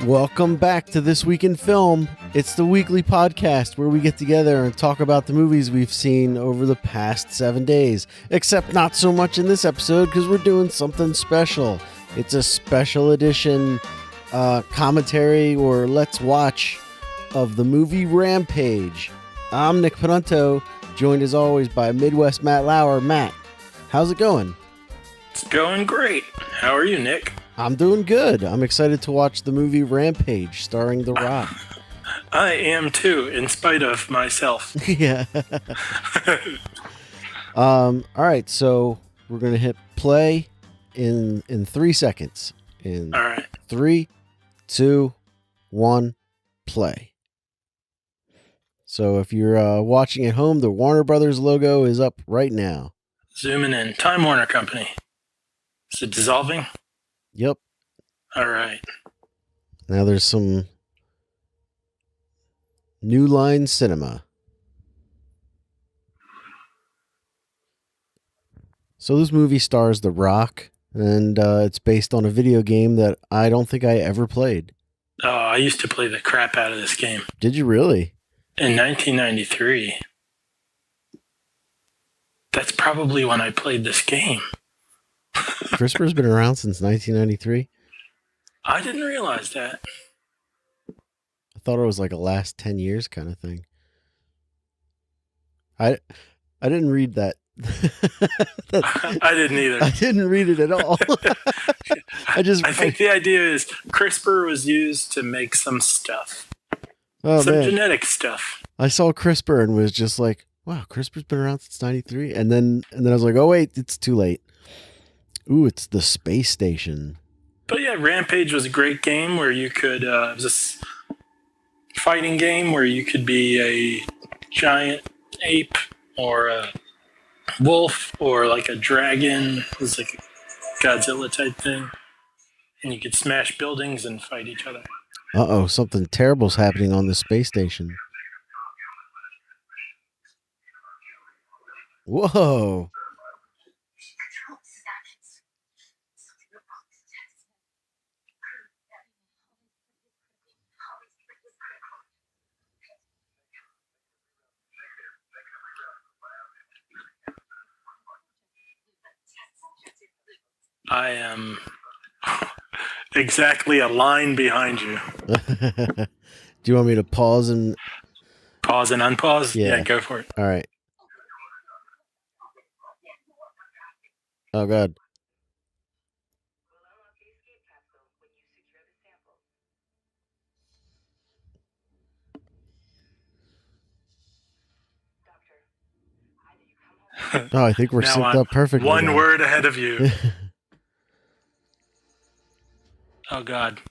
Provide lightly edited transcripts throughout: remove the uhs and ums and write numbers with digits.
Welcome back to This Week in Film. It's the weekly podcast where we get together and talk about the movies we've seen over the past 7 days. Except not so much in this episode because we're doing something special. It's a special edition commentary or let's watch of the movie Rampage. I'm Nick Panunto, joined as always by Midwest Matt Lauer. Matt, how's it going? It's going great. How are you, Nick? I'm doing good. I'm excited to watch the movie Rampage starring The Rock. I am too, in spite of myself. Yeah. All right, so we're going to hit play in 3 seconds. All right. 3, 2, 1, play. So if you're watching at home, the Warner Brothers logo is up right now. Zooming in. Time Warner Company. Is it dissolving? Yep. All right. Now there's some New Line Cinema. So this movie stars The Rock, and it's based on a video game that I don't think I ever played. Oh, I used to play the crap out of this game. Did you really? In 1993. That's probably when I played this game. CRISPR's been around since 1993? I didn't realize that. I thought it was like a last 10 years kind of thing. I didn't read that. I didn't either. I didn't read it at all. I think the idea is CRISPR was used to make some stuff. Oh, some man. genetic stuff. I saw CRISPR and was just like, wow, CRISPR's been around since 93. And then I was like, oh wait, it's too late. Ooh, it's the space station. But yeah, Rampage was a great game where you could, it was a fighting game where you could be a giant ape or a wolf or like a dragon. It was like a Godzilla type thing. And you could smash buildings and fight each other. Uh-oh, something terrible's happening on the space station. Whoa. I am exactly a line behind you. Do you want me to pause and... Pause and unpause? Yeah, go for it. All right. Oh, God. Oh, I think we're synced up perfectly. One word ahead of you. Oh, God.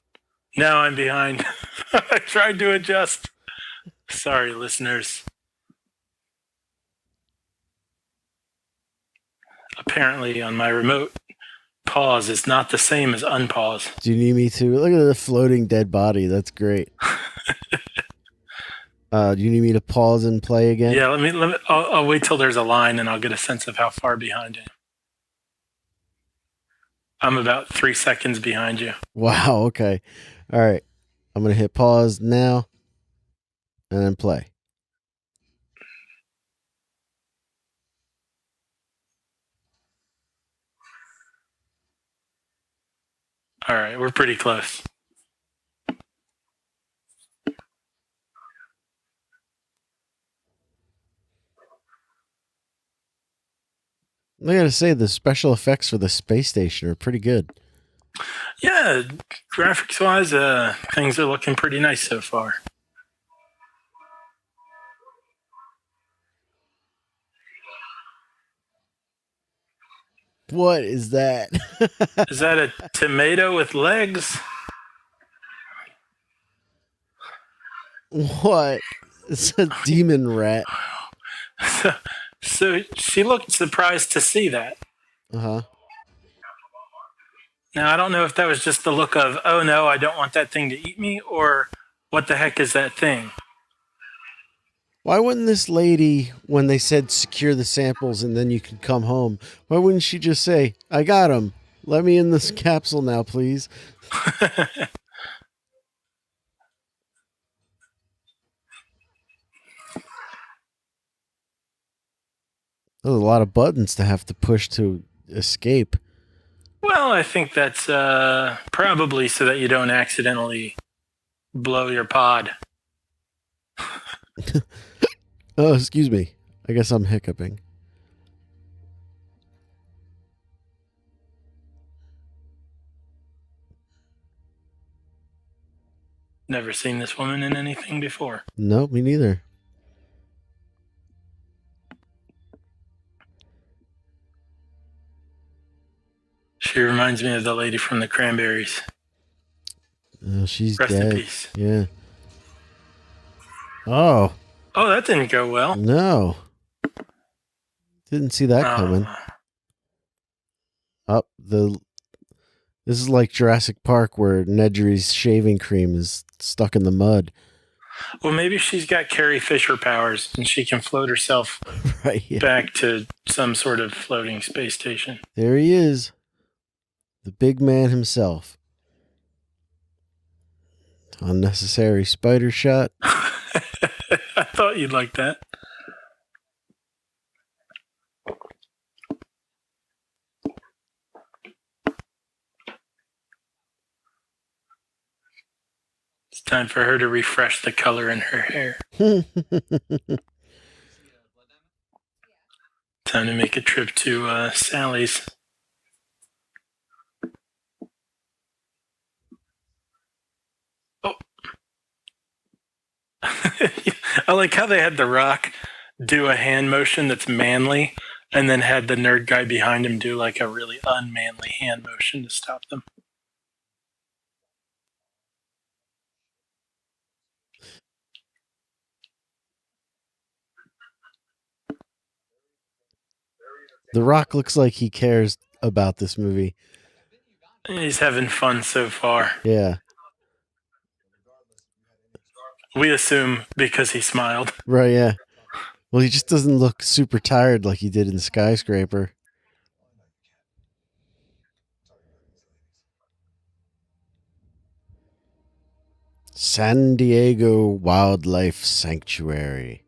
Now I'm behind. I tried to adjust. Sorry, listeners. Apparently, on my remote, pause is not the same as unpause. Do you need me to? Look at the floating dead body. That's great. Do you need me to pause and play again? Yeah, let me. I'll wait till there's a line and I'll get a sense of how far behind I am. I'm about 3 seconds behind you. Wow, okay. All right. I'm going to hit pause now and then play. All right, we're pretty close. I gotta say, the special effects for the space station are pretty good. Yeah, graphics-wise, things are looking pretty nice so far. What is that? Is that a tomato with legs? What? It's a demon rat. So she looked surprised to see that. Uh-huh. Now, I don't know if that was just the look of, oh no, I don't want that thing to eat me, or what the heck is that thing? Why wouldn't this lady, when they said secure the samples and then you can come home, why wouldn't she just say, I got them. Let me in this capsule now, please. There's a lot of buttons to have to push to escape. Well, I think that's probably so that you don't accidentally blow your pod. Oh, excuse me. I guess I'm hiccuping. Never seen this woman in anything before. No, me neither. She reminds me of the lady from the Cranberries. She's Rest dead. in peace. Yeah. Oh. Oh, that didn't go well. No. Didn't see that coming. Up This is like Jurassic Park where Nedry's shaving cream is stuck in the mud. Well, maybe she's got Carrie Fisher powers and she can float herself Right. Yeah. back to some sort of floating space station. There he is. The big man himself. Unnecessary spider shot. I thought you'd like that. It's time for her to refresh the color in her hair. Time to make a trip to Sally's. Oh. I like how they had The Rock do a hand motion that's manly and then had the nerd guy behind him do like a really unmanly hand motion to stop them. The Rock looks like he cares about this movie. He's having fun so far. Yeah. We assume because he smiled. Right, yeah. Well, he just doesn't look super tired like he did in Skyscraper. San Diego Wildlife Sanctuary.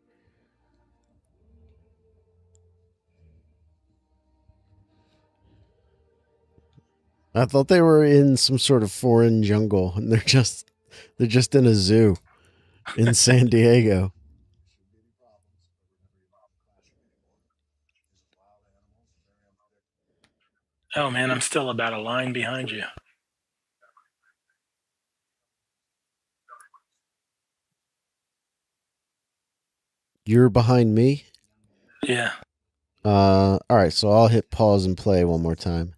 I thought they were in some sort of foreign jungle, and they're just in a zoo in San Diego. Oh man, I'm still about a line behind you. You're behind me? Yeah. All right, so I'll hit pause and play one more time.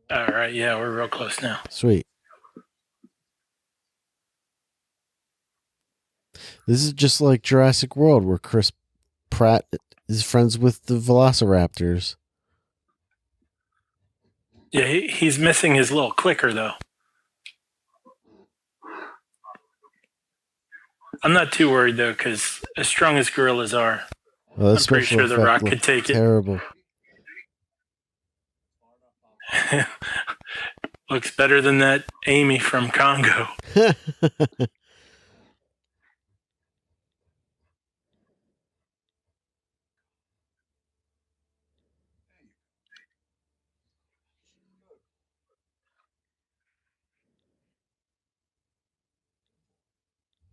All right, yeah, we're real close now. Sweet. This is just like Jurassic World where Chris Pratt is friends with the velociraptors. Yeah, he's missing his little clicker, though. I'm not too worried, though, because as strong as gorillas are, Well, I'm pretty sure The Rock could take terrible. it. Looks better than that Amy from Congo.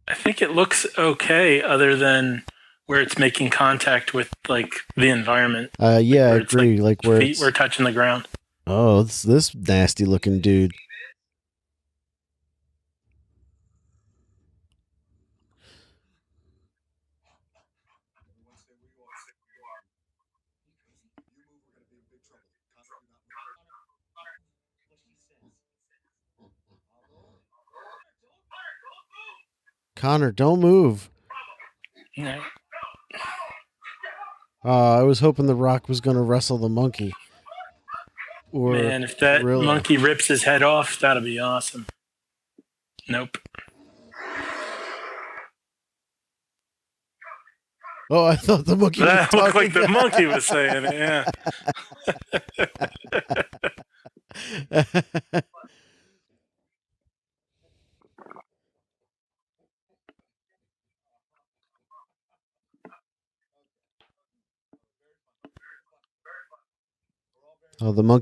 I think it looks okay, other than where it's making contact with like the environment. Yeah, I agree. Like where feet were touching the ground. Oh, it's this nasty looking dude. Connor, don't move. No. I was hoping The Rock was going to wrestle the monkey. Or man, if that gorilla. Monkey rips his head off, that'll be awesome. Nope. Oh, I thought the monkey That was looked talking. like the monkey was saying it, yeah.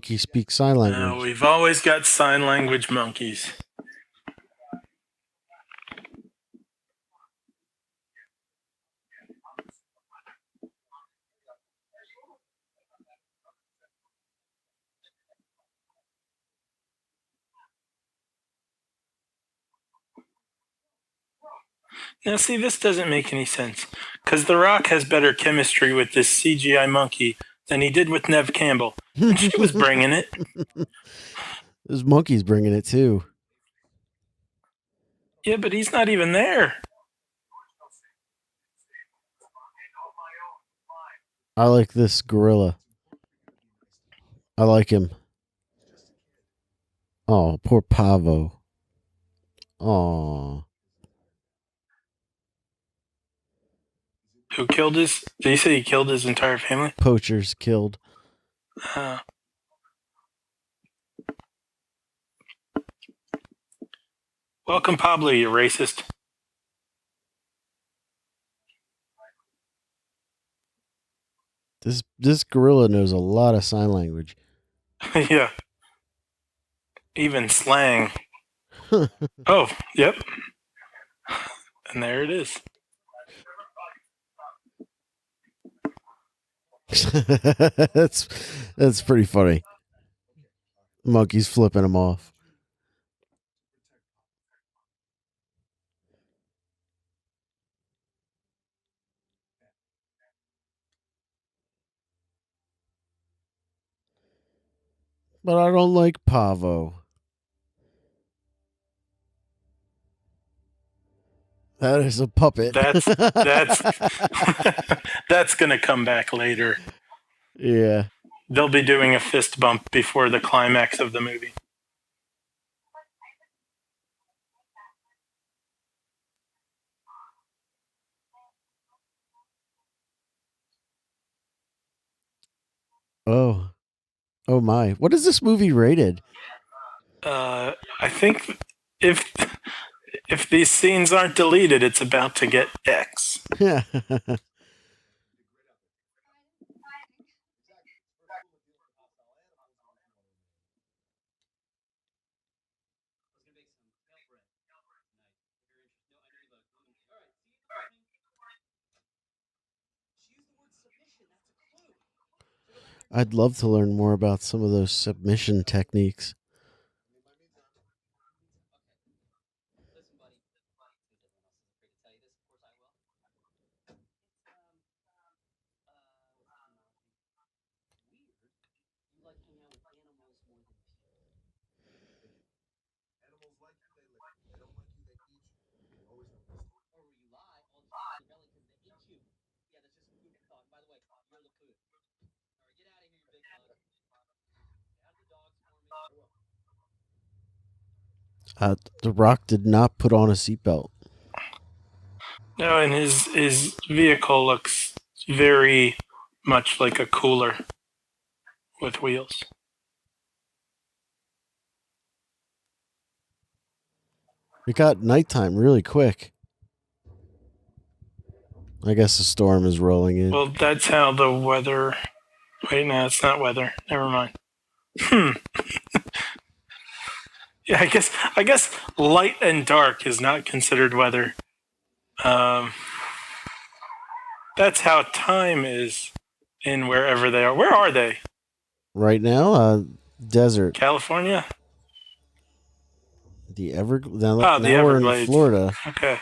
monkey speaks sign language. We've always got sign language monkeys. Now, see, this doesn't make any sense, because The Rock has better chemistry with this CGI monkey than he did with Nev Campbell. And she was bringing it. This monkey's bringing it, too. Yeah, but he's not even there. I like this gorilla. I like him. Oh, poor Pavo. Oh. Who killed his... Did he say he killed his entire family? Poachers killed. Welcome, Pablo, you racist. This gorilla knows a lot of sign language. Yeah. Even slang. Oh, yep. And there it is. That's pretty funny. Monkey's flipping him off. But I don't like Pavo. That is a puppet. That's that's gonna come back later. Yeah. They'll be doing a fist bump before the climax of the movie. Oh my. What is this movie rated? I think if these scenes aren't deleted, it's about to get X. Yeah. I'd love to learn more about some of those submission techniques. The Rock did not put on a seatbelt. No, and his vehicle looks very much like a cooler with wheels. It got nighttime really quick. I guess the storm is rolling in. Well, that's how the weather... Wait, no, it's not weather. Never mind. Yeah, I guess light and dark is not considered weather. That's how time is in wherever they are. Where are they? Right now, desert. California? The Everglades. Oh, the now we're in Everglades. Florida. Okay.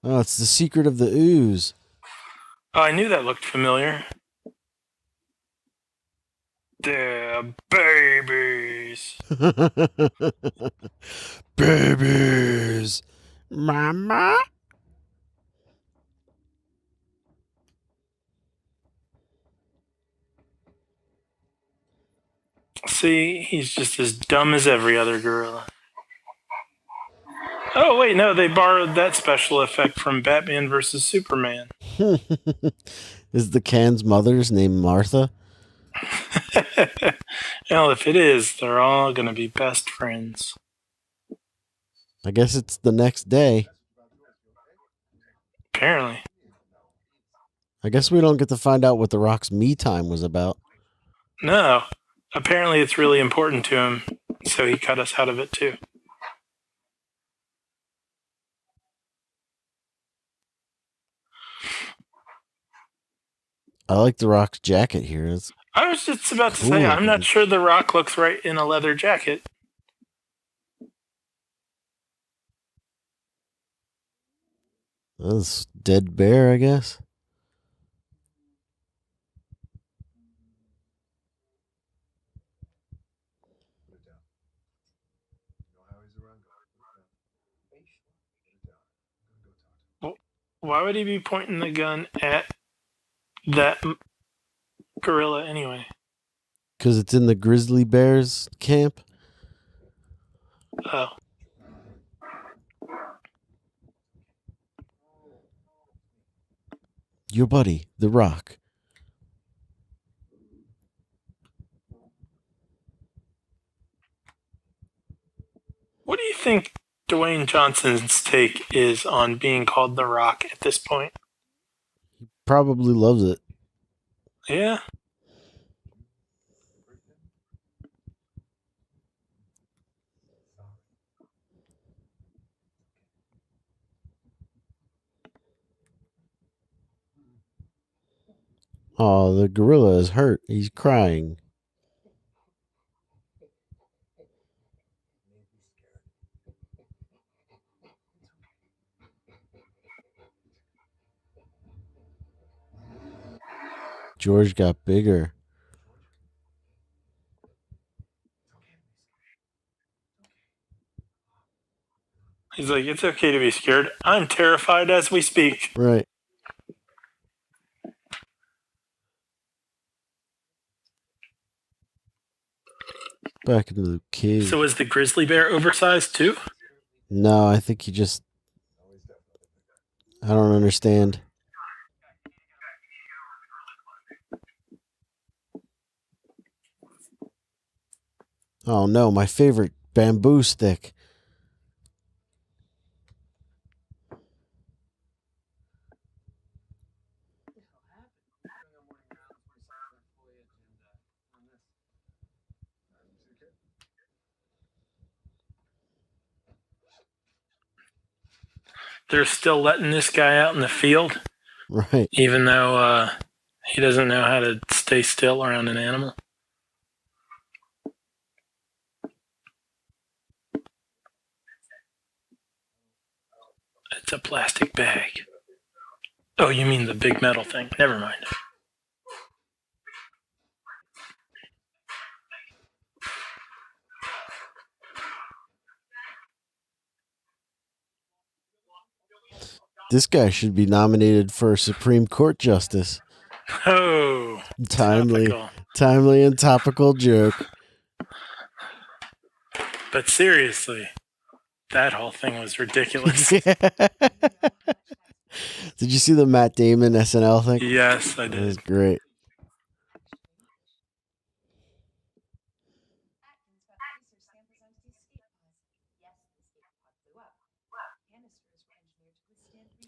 Oh, it's the secret of the ooze. Oh, I knew that looked familiar. The babies. Babies. Mama? See, he's just as dumb as every other gorilla. Oh, wait, no, they borrowed that special effect from Batman vs. Superman. Is the Can's mother's name Martha? Well, if it is, they're all going to be best friends. I guess it's the next day. Apparently. I guess we don't get to find out what The Rock's me time was about. No. Apparently it's really important to him, so he cut us out of it too. I like The Rock's jacket here. It's I was just about to cool say, I'm looking. not sure The Rock looks right in a leather jacket. That's dead bear, I guess. Why would he be pointing the gun at that gorilla anyway? Because it's in the grizzly bears camp. Oh. Your buddy, The Rock. What do you think Dwayne Johnson's take is on being called The Rock at this point? Probably loves it. Yeah. Oh, the gorilla is hurt. He's crying. George got bigger. He's like, it's okay to be scared. I'm terrified as we speak. Right. Back into the cave. So is the grizzly bear oversized too? No, I think he just... I don't understand. Oh no, my favorite bamboo stick. They're still letting this guy out in the field, Right. even though he doesn't know how to stay still around an animal. It's a plastic bag. Oh, you mean the big metal thing? Never mind. This guy should be nominated for Supreme Court Justice. Oh, timely and topical joke. But seriously, that whole thing was ridiculous. Did you see the Matt Damon SNL thing? Yes, I did. It was great.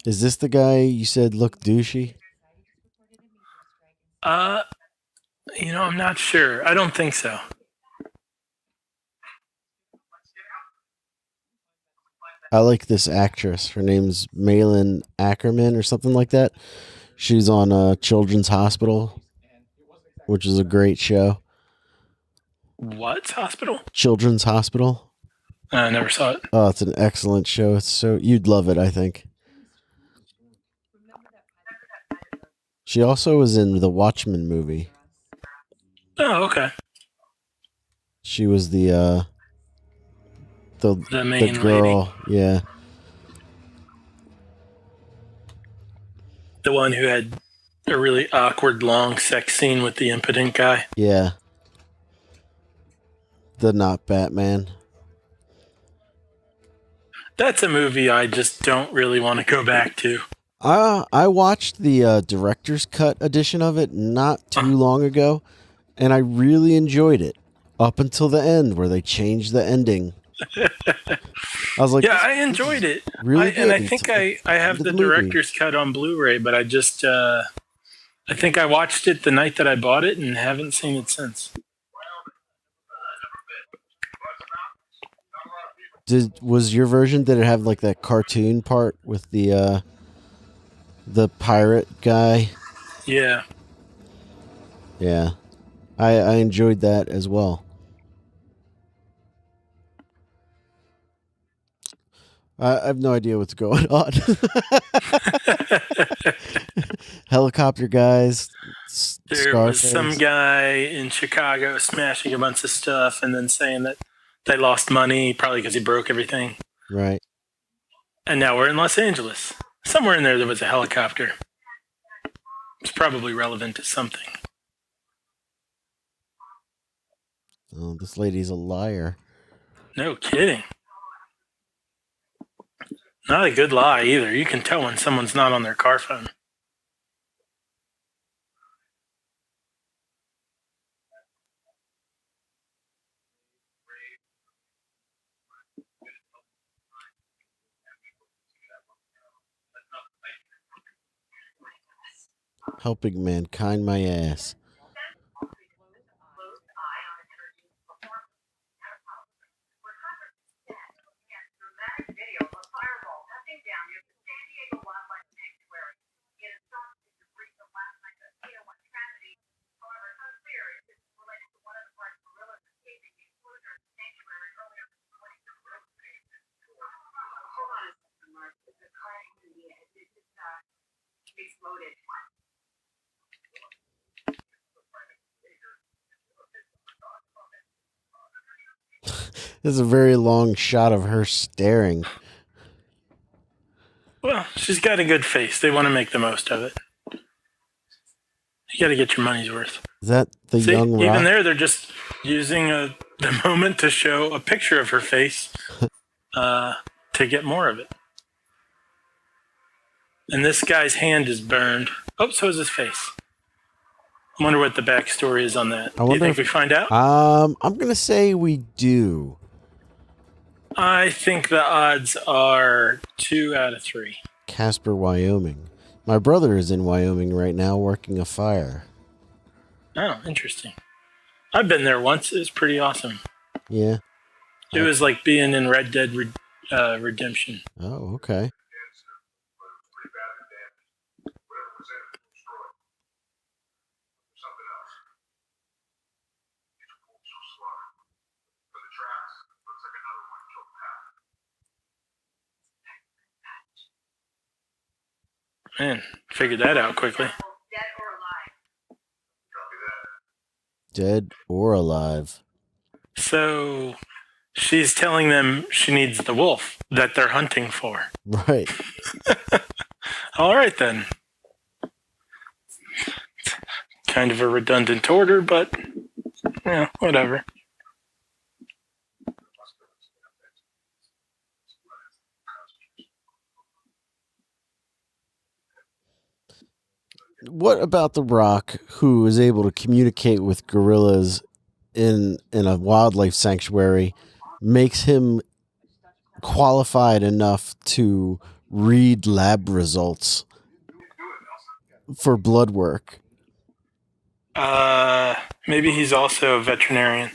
Is this the guy you said looked douchey? I'm not sure. I don't think so. I like this actress. Her name's Malin Ackerman or something like that. She's on Children's Hospital, which is a great show. What hospital? Children's Hospital. I never saw it. Oh, it's an excellent show. You'd love it, I think. She also was in the Watchmen movie. Oh, okay. She was the main girl, lady. Yeah. The one who had a really awkward long sex scene with the impotent guy. Yeah. The Not Batman. That's a movie I just don't really want to go back to. I watched the director's cut edition of it not too long ago, and I really enjoyed it up until the end where they changed the ending. I was like, yeah, I enjoyed it. Really good. And I think I have the director's cut on Blu-ray, but I just I think I watched it the night that I bought it and haven't seen it since. Was your version, did it have like that cartoon part with the pirate guy? Yeah. Yeah. I enjoyed that as well. I have no idea what's going on. Helicopter guys, There was Scarface. some guy in Chicago smashing a bunch of stuff and then saying that they lost money, probably because he broke everything. Right. And now we're in Los Angeles. Somewhere in there was a helicopter. It's probably relevant to something. Oh, this lady's a liar. No kidding. Not a good lie either. You can tell when someone's not on their car phone. Helping mankind my ass. This is a very long shot of her staring. Well, she's got a good face. They want to make the most of it. You got to get your money's worth. Is that the young Rock? Even there, they're just using the moment to show a picture of her face to get more of it. And this guy's hand is burned. Oh, so is his face. I wonder what the backstory is on that. Do you think we find out? I'm going to say we do. I think the odds are 2 out of 3. Casper, Wyoming. My brother is in Wyoming right now working a fire. Oh, interesting. I've been there once. It was pretty awesome. Yeah. It was like being in Red Dead Redemption. Oh, okay. Man, figured that out quickly. Dead or alive. So she's telling them she needs the wolf that they're hunting for. Right. All right, then. Kind of a redundant order, but yeah, whatever. What about The Rock, who is able to communicate with gorillas in a wildlife sanctuary, makes him qualified enough to read lab results for blood work? Maybe he's also a veterinarian.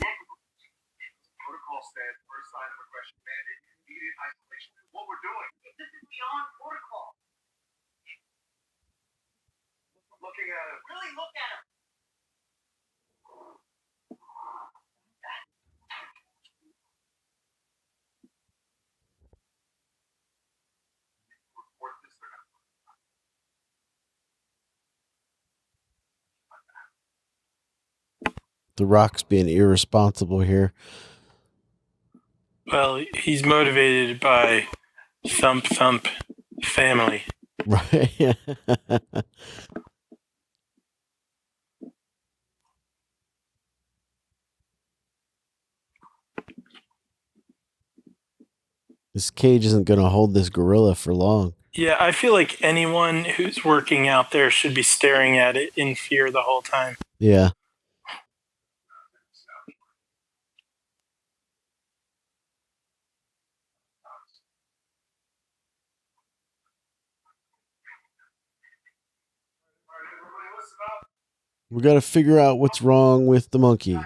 The Rock's being irresponsible here. Well, he's motivated by Thump Thump family. Right. This cage isn't going to hold this gorilla for long. Yeah, I feel like anyone who's working out there should be staring at it in fear the whole time. Yeah. We got to figure out what's wrong with the monkey.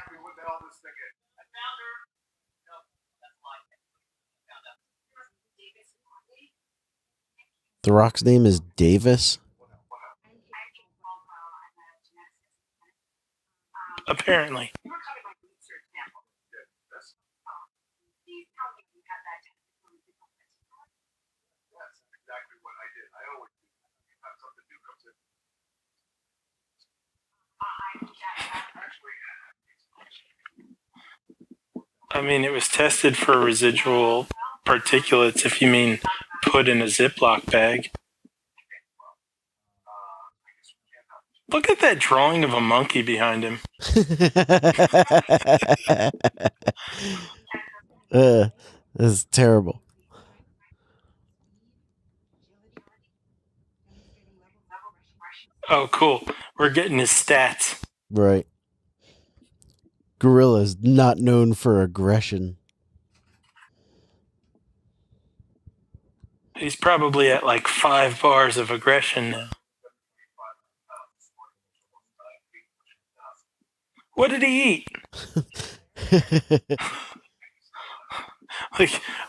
The Rock's name is Davis. Apparently. I mean, it was tested for residual particulates, if you mean put in a Ziploc bag. Look at that drawing of a monkey behind him. This is terrible. Oh, cool. We're getting his stats. Right. Gorilla's not known for aggression. He's probably at like 5 bars of aggression now. What did he eat?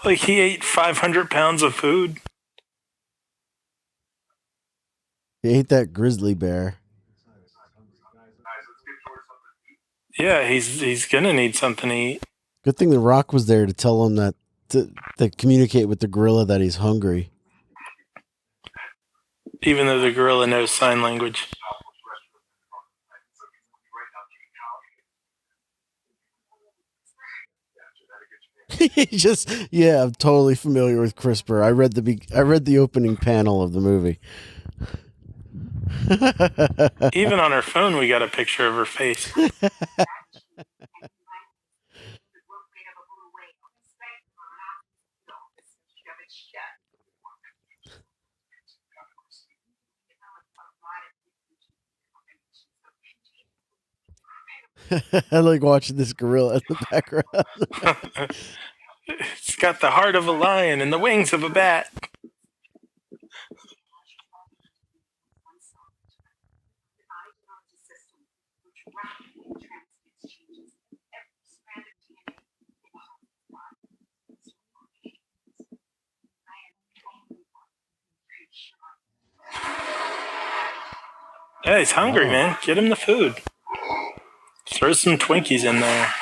like he ate 500 pounds of food? He ate that grizzly bear. Yeah, he's gonna need something to eat. Good thing The Rock was there to tell him that to communicate with the gorilla that he's hungry. Even though the gorilla knows sign language. I'm totally familiar with CRISPR. I read the opening panel of the movie. Even on her phone, we got a picture of her face. I like watching this gorilla in the background. It's got the heart of a lion and the wings of a bat. Yeah, he's hungry, man. Get him the food. Throw some Twinkies in there.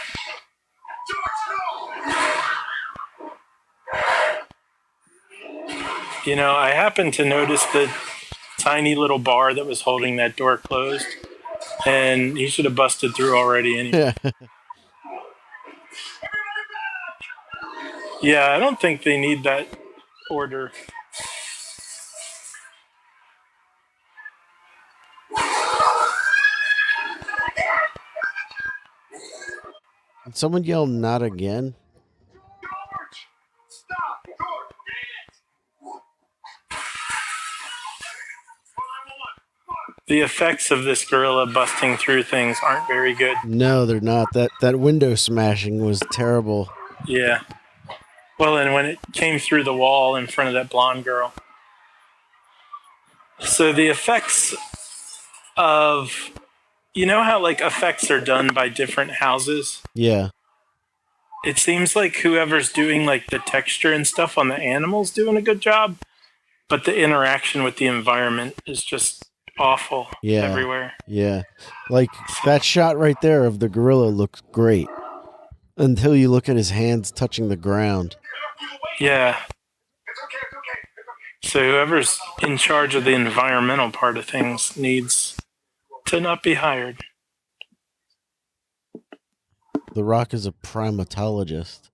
You know, I happened to notice the tiny little bar that was holding that door closed, and he should have busted through already anyway. Yeah, I don't think they need that order. Did someone yell "not again"? George! Stop! George! The effects of this gorilla busting through things aren't very good. No, they're not. That window smashing was terrible. Yeah. Well, and when it came through the wall in front of that blonde girl. So the effects of... You know how, like, effects are done by different houses? Yeah. It seems like whoever's doing, like, the texture and stuff on the animals doing a good job, but the interaction with the environment is just awful everywhere. Yeah. Like, that shot right there of the gorilla looks great. Until you look at his hands touching the ground. Yeah. So whoever's in charge of the environmental part of things needs to not be hired. The Rock is a primatologist.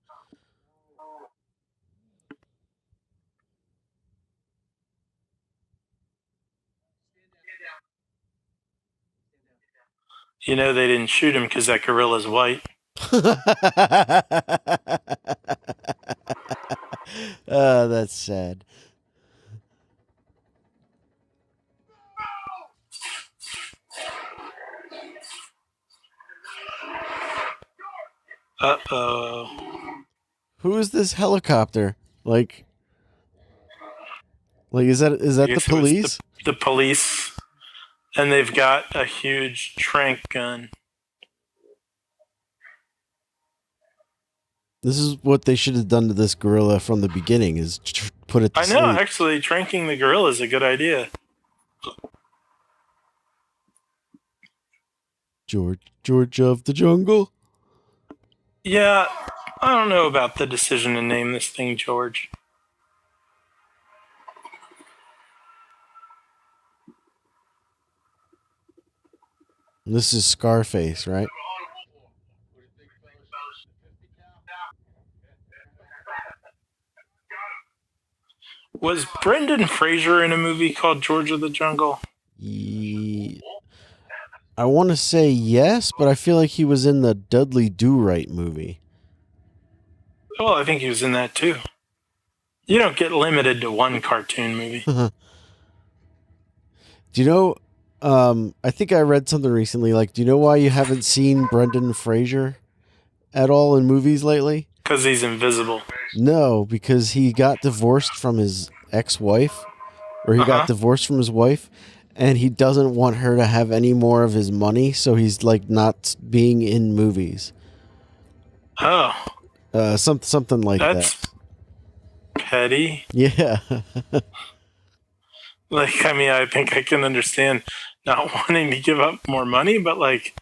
You know they didn't shoot him because that gorilla's white. Oh, that's sad. Uh-oh. Who is this helicopter? Like is that the police? The police And they've got a huge trank gun. This is what they should have done to this gorilla from the beginning, is put it to sleep. I know, actually, tranking the gorilla is a good idea. George of the Jungle? Yeah, I don't know about the decision to name this thing George. This is Scarface, right? Was Brendan Fraser in a movie called George of the Jungle? I want to say yes, but I feel like he was in the Dudley Do-Right movie. Well, I think he was in that too. You don't get limited to one cartoon movie. Do you know, I think I read something recently, like, do you know why you haven't seen Brendan Fraser at all in movies lately? Because he's invisible. No, because he got divorced from his ex-wife, or he got divorced from his wife, and he doesn't want her to have any more of his money, so he's like not being in movies. Oh. Something like that. That's petty. Yeah. Like, I mean, I think I can understand not wanting to give up more money, but like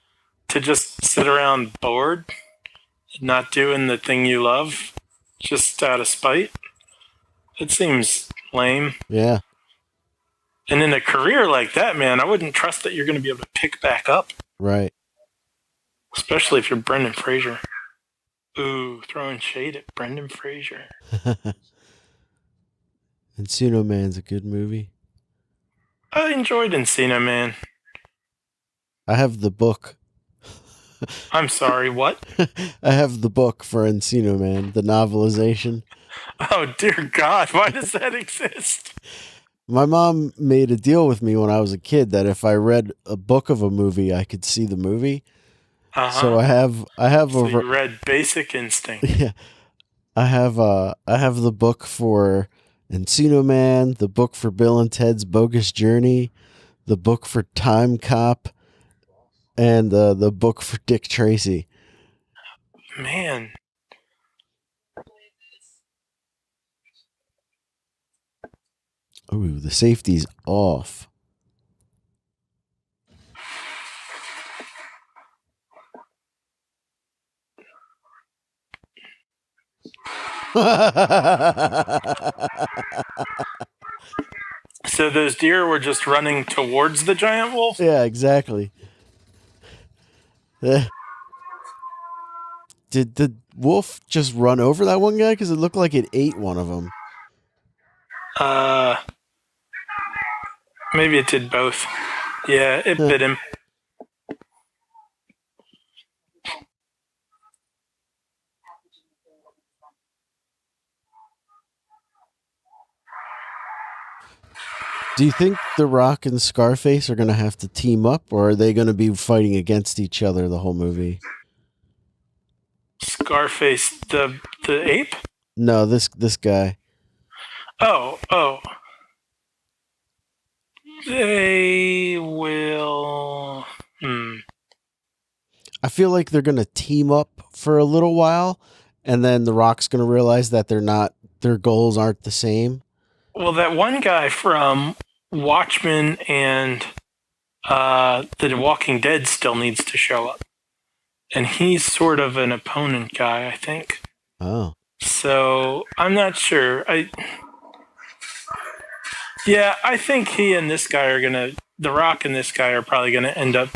to just sit around bored, not doing the thing you love, just out of spite. It seems lame. Yeah. And in a career like that, man, I wouldn't trust that you're going to be able to pick back up. Right. Especially if you're Brendan Fraser. Ooh, throwing shade at Brendan Fraser. Encino Man's a good movie. I enjoyed Encino Man. I have the book. I'm sorry, what? I have the book for Encino Man, the novelization. Oh, dear God, why does that exist? My mom made a deal with me when I was a kid that if I read a book of a movie, I could see the movie. So I have so you read Basic Instinct. Yeah. I have the book for Encino Man, the book for Bill and Ted's Bogus Journey, the book for Time Cop, and the book for Dick Tracy. Man. Ooh, the safety's off. So those deer were just running towards the giant wolf? Yeah, exactly. Did the wolf just run over that one guy? Because it looked like it ate one of them. Maybe it did both. Yeah, it bit him. Do you think The Rock and Scarface are going to have to team up, or are they going to be fighting against each other the whole movie? Scarface, the ape? No, this guy. Oh. They will... I feel like they're going to team up for a little while, and then The Rock's going to realize that their goals aren't the same. Well, that one guy from Watchmen and The Walking Dead still needs to show up. And he's sort of an opponent guy, I think. Oh. So, I'm not sure. I think he and this guy are going to... The Rock and this guy are probably going to end up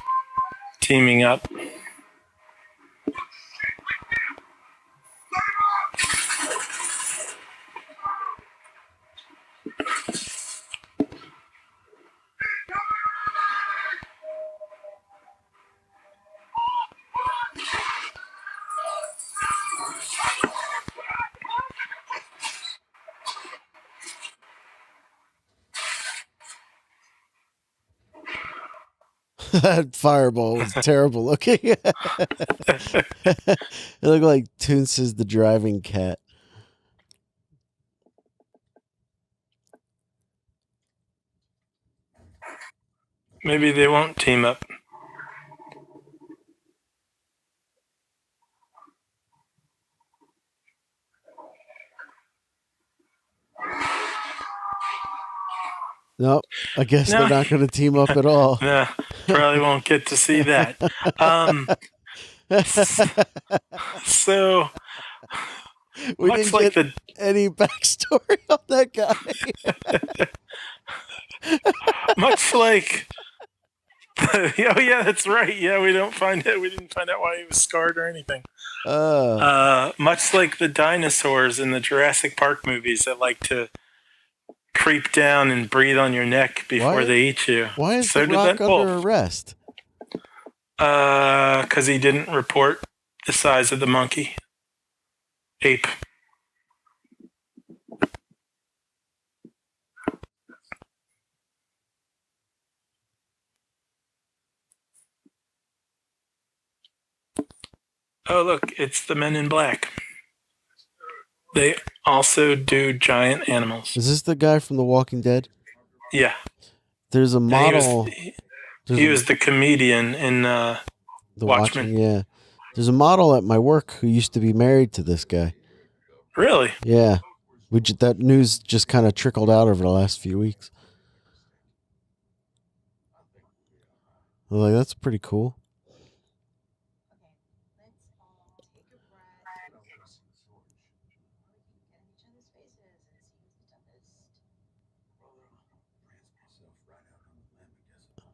teaming up. That fireball was terrible looking. It looked like Toons is the driving cat. Maybe they won't team up. Nope. I guess No. they're not going to team up at all. Nah, probably won't get to see that. So we much didn't like get any backstory on that guy. much like oh yeah, that's right. Yeah, we didn't find out why he was scarred or anything. Much like the dinosaurs in the Jurassic Park movies that like to creep down and breathe on your neck before they eat you. Why is the Rock under arrest? Because he didn't report the size of the monkey. Ape. Oh, look, it's the Men in Black. They also do giant animals. Is this the guy from The Walking Dead? Yeah. There's a model. He was the comedian in the Watchmen. Yeah. There's a model at my work who used to be married to this guy. Really? Yeah. That news just kind of trickled out over the last few weeks. I was like, that's pretty cool.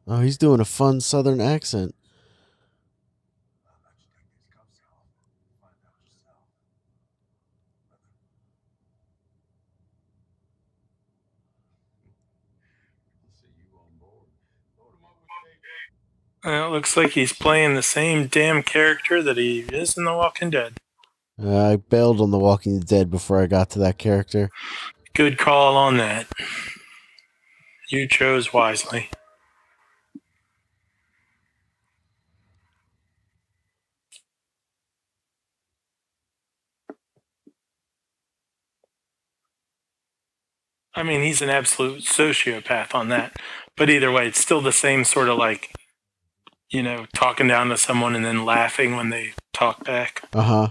Oh, he's doing a fun Southern accent. It looks like he's playing the same damn character that he is in The Walking Dead. I bailed on The Walking Dead before I got to that character. Good call on that. You chose wisely. I mean, he's an absolute sociopath on that. But either way, it's still the same sort of like, talking down to someone and then laughing when they talk back. Uh-huh.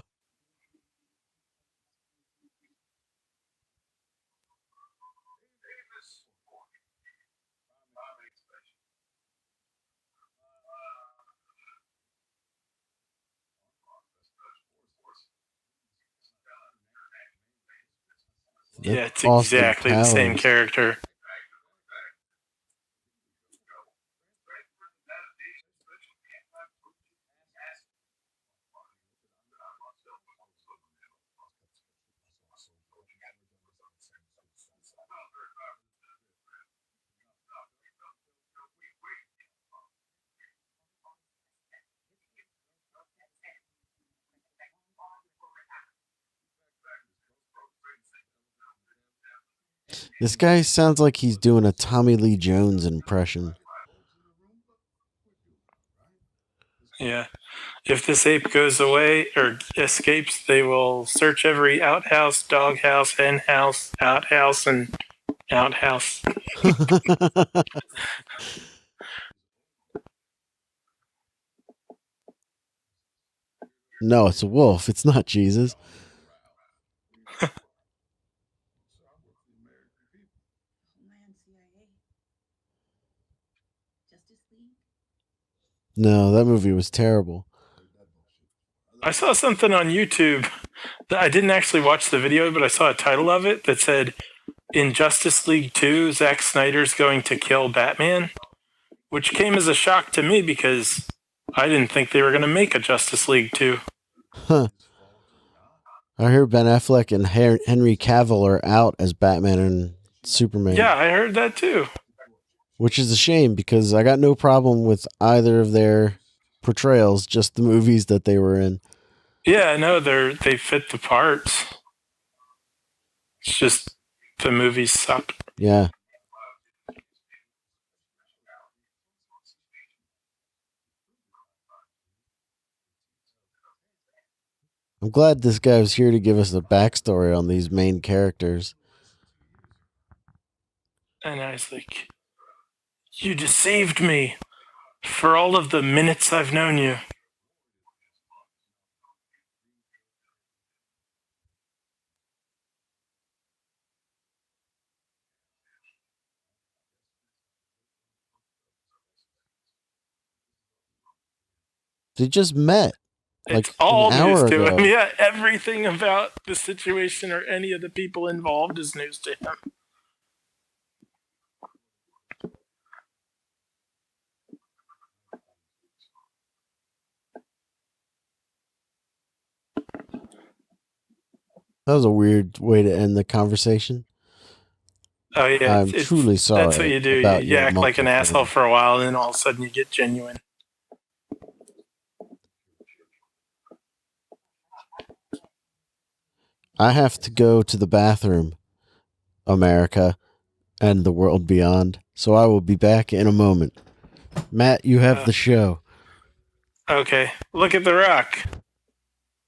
Yeah, it's exactly the same character. This guy sounds like he's doing a Tommy Lee Jones impression. Yeah. If this ape goes away or escapes, they will search every outhouse, doghouse, hen house, outhouse, and outhouse. No, it's a wolf. It's not Jesus. No, that movie was terrible. I saw something on YouTube that I didn't actually watch the video, but I saw a title of it that said, "In Justice League 2, Zack Snyder's going to kill Batman," which came as a shock to me because I didn't think they were going to make a Justice League 2. Huh. I heard Ben Affleck and Henry Cavill are out as Batman and Superman. Yeah, I heard that too. Which is a shame because I got no problem with either of their portrayals, just the movies that they were in. Yeah, no, they fit the parts. It's just the movies suck. Yeah. I'm glad this guy was here to give us a backstory on these main characters. And I was like, You deceived me for all of the minutes I've known you. They just met like It's all an news hour to ago. him. Yeah, everything about the situation or any of the people involved is news to him. That was a weird way to end the conversation. Oh yeah, I'm truly sorry. That's what you do. About You your act like an monthly asshole plan. for a while, and then all of a sudden you get genuine. I have to go to the bathroom, America, and the world beyond. So I will be back in a moment. Matt, you have the show. Okay, look at the rock.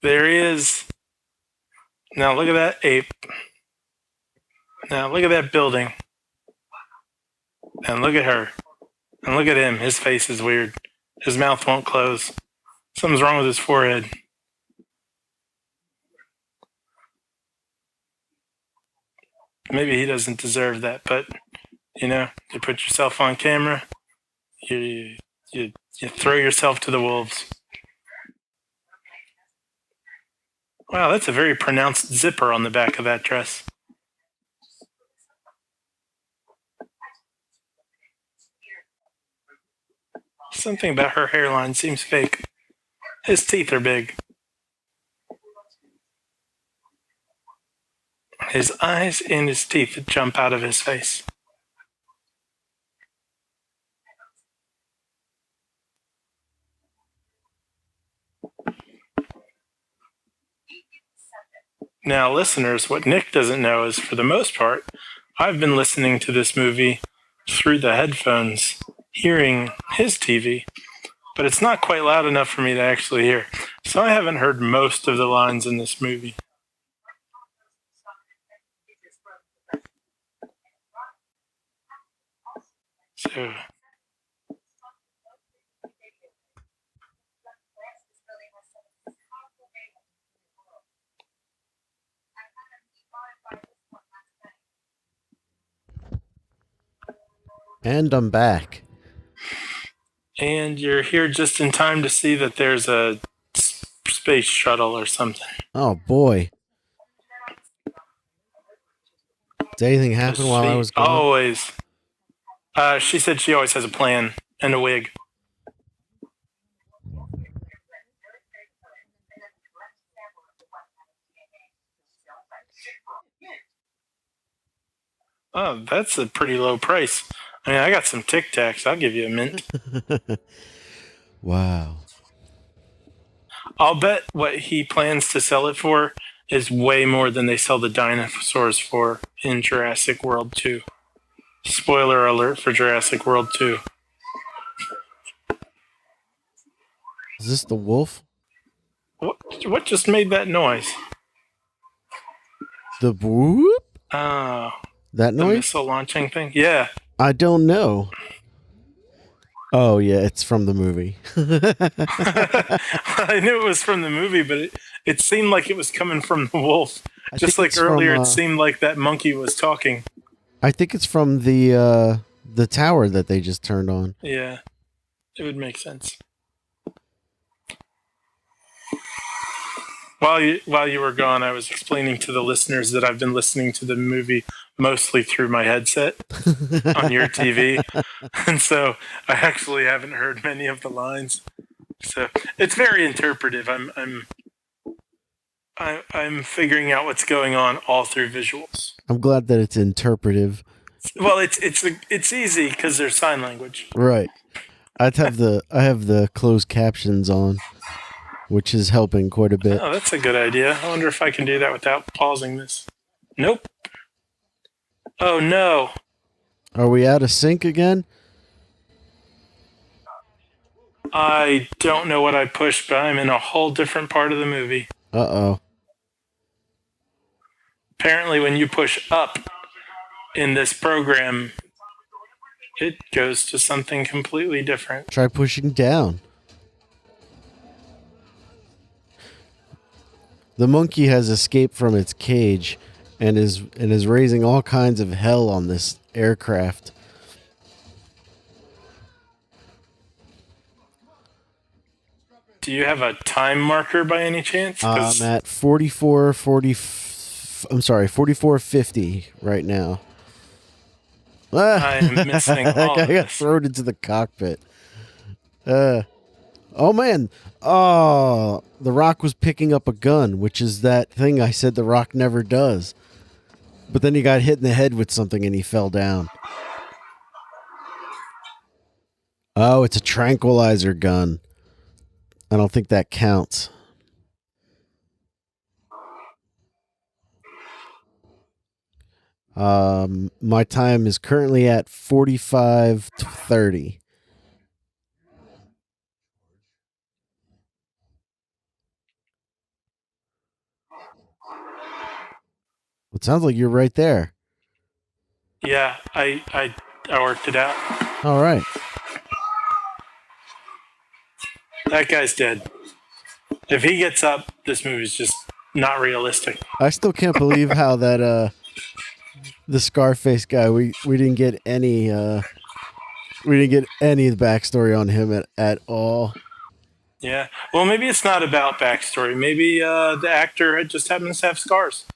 There he is. Now look at that ape. Now look at that building. And look at her. And look at him. His face is weird. His mouth won't close. Something's wrong with his forehead. Maybe he doesn't deserve that, but you know, you put yourself on camera, you throw yourself to the wolves. Wow, that's a very pronounced zipper on the back of that dress. Something about her hairline seems fake. His teeth are big. His eyes and his teeth jump out of his face. Now, listeners, what Nick doesn't know is, for the most part, I've been listening to this movie through the headphones, hearing his TV, but it's not quite loud enough for me to actually hear. So I haven't heard most of the lines in this movie. So, And I'm back. and you're here just in time to see that there's a space shuttle or something. Oh, boy. Did anything happen while I was gone? Always. She said she always has a plan and a wig. Oh, that's a pretty low price. I mean, I got some Tic Tacs. I'll give you a mint. Wow. I'll bet what he plans to sell it for is way more than they sell the dinosaurs for in Jurassic World 2. Spoiler alert for Jurassic World 2. Is this the wolf? What just made that noise? The whoop? Oh, That the noise? missile launching thing? Yeah. I don't know. Oh, yeah, it's from the movie. I knew it was from the movie, but it seemed like it was coming from the wolf. Just like earlier, it seemed like that monkey was talking. I think it's from the tower that they just turned on. Yeah, it would make sense. While you were gone, I was explaining to the listeners that I've been listening to the movie mostly through my headset on your TV, and so I actually haven't heard many of the lines. So it's very interpretive. I'm figuring out what's going on all through visuals. I'm glad that it's interpretive. Well, it's easy because there's sign language. Right. I have the closed captions on, which is helping quite a bit. Oh, that's a good idea. I wonder if I can do that without pausing this. Nope. Oh no. Are we out of sync again? I don't know what I pushed, but I'm in a whole different part of the movie. Uh-oh. Apparently, when you push up in this program, it goes to something completely different. Try pushing down. The monkey has escaped from its cage and is raising all kinds of hell on this aircraft. Do you have a time marker by any chance? I'm at 44:50 right now. I am missing all I of got this. thrown into the cockpit. Oh man. Oh, The Rock was picking up a gun, which is that thing I said The Rock never does. But then he got hit in the head with something and he fell down. Oh, it's a tranquilizer gun. I don't think that counts. My time is currently at 45:30. It sounds like you're right there. Yeah, I worked it out. All right. That guy's dead. If he gets up, this movie's just not realistic. I still can't believe how that the Scarface guy we didn't get any of the backstory on him at all. Yeah. Well, maybe it's not about backstory. Maybe the actor just happens to have scars.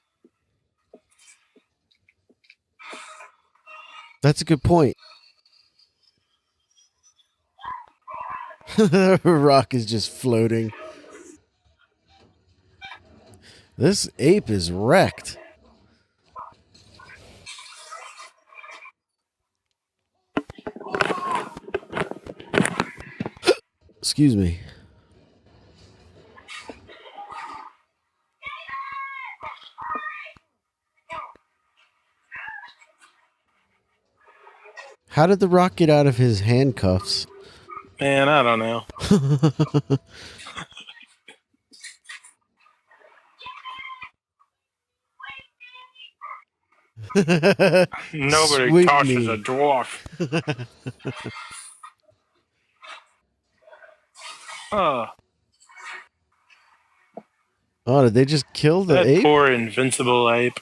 That's a good point. Rock is just floating. This ape is wrecked. Excuse me. How did The Rock get out of his handcuffs? Man, I don't know. Nobody Sweet tosses me. a dwarf. Oh, Oh, did they just kill the that ape? poor invincible ape.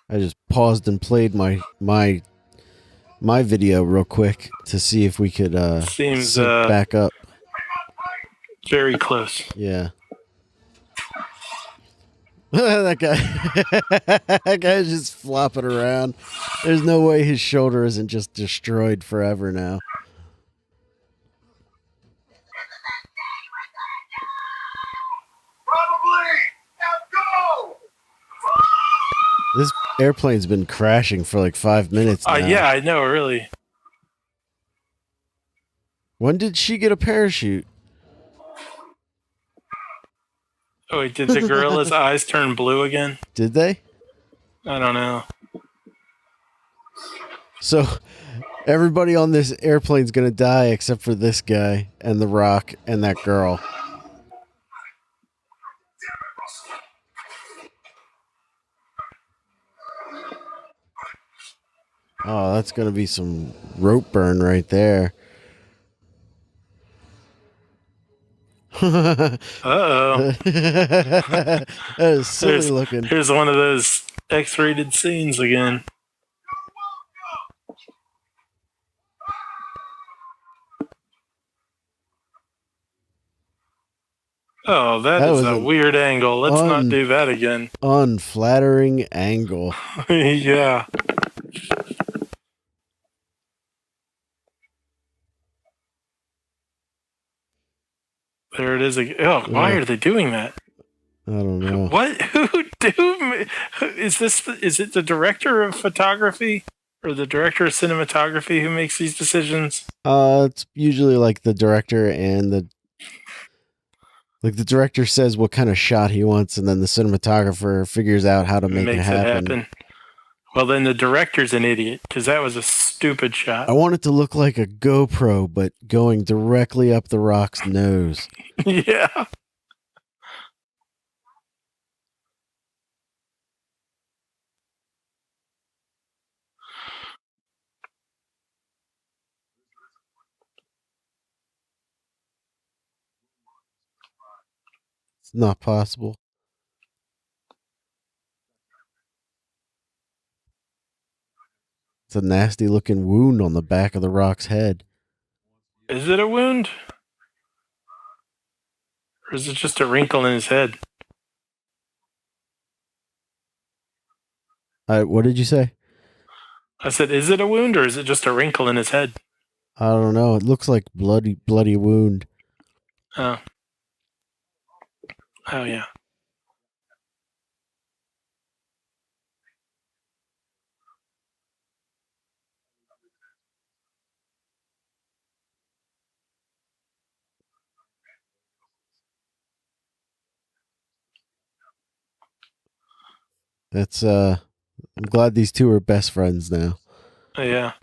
I just paused and played my video real quick to see if we could Seems sync back up. very close. Yeah. that guy's just flopping around. There's no way his shoulder isn't just destroyed forever now. This airplane's been crashing for like 5 minutes now. Yeah, I know, really. When did she get a parachute? Oh, wait, did the gorilla's eyes turn blue again? Did they? I don't know. So everybody on this airplane's gonna die except for this guy and The Rock and that girl. Oh, that's gonna be some rope burn right there. Uh-oh. That is silly looking. Here's one of those X-rated scenes again. Oh, that is a weird angle. Let's not do that again. Unflattering angle. Yeah. There it is again. Oh, why are they doing that? I don't know. What? Who is this? Is it the director of photography or the director of cinematography who makes these decisions? It's usually like the director and the director says what kind of shot he wants, and then the cinematographer figures out how to make it happen. Well, then the director's an idiot because that was a stupid shot. I want it to look like a GoPro, but going directly up the rock's nose. Yeah. It's not possible. It's a nasty looking wound on the back of the rock's head. Is it a wound? Or is it just a wrinkle in his head? What did you say? I said, is it a wound or is it just a wrinkle in his head? I don't know. It looks like bloody wound. Oh. Oh, yeah. That's I'm glad these two are best friends now. Yeah.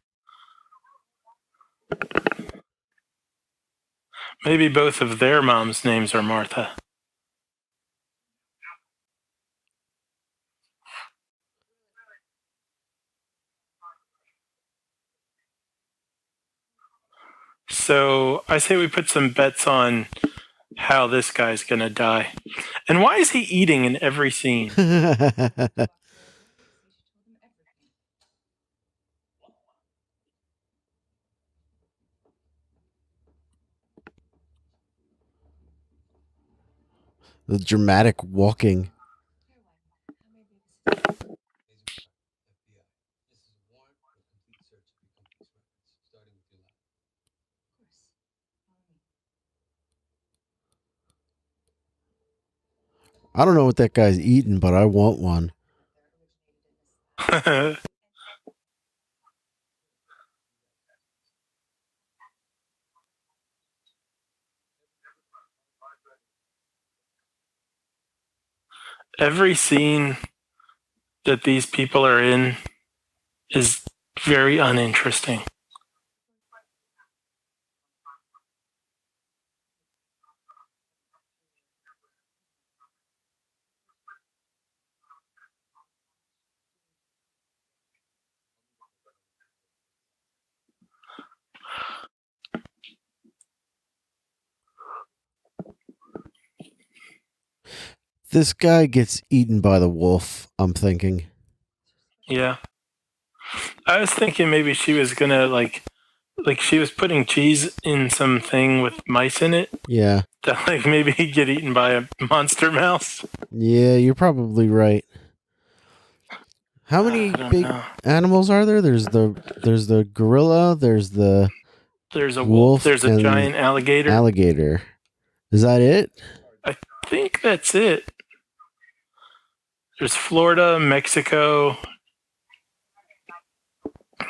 Maybe both of their moms' names are Martha. So I say we put some bets on how this guy's gonna die. And why is he eating in every scene? The dramatic walking. I don't know what that guy's eating, but I want one. Every scene that these people are in is very uninteresting. This guy gets eaten by the wolf, I'm thinking. Yeah. I was thinking maybe she was gonna like she was putting cheese in something with mice in it. Yeah. That like maybe he'd get eaten by a monster mouse. Yeah, you're probably right. How many big animals are there? There's the gorilla, there's the a wolf, there's a giant alligator. Alligator. Is that it? I think that's it. There's Florida, Mexico,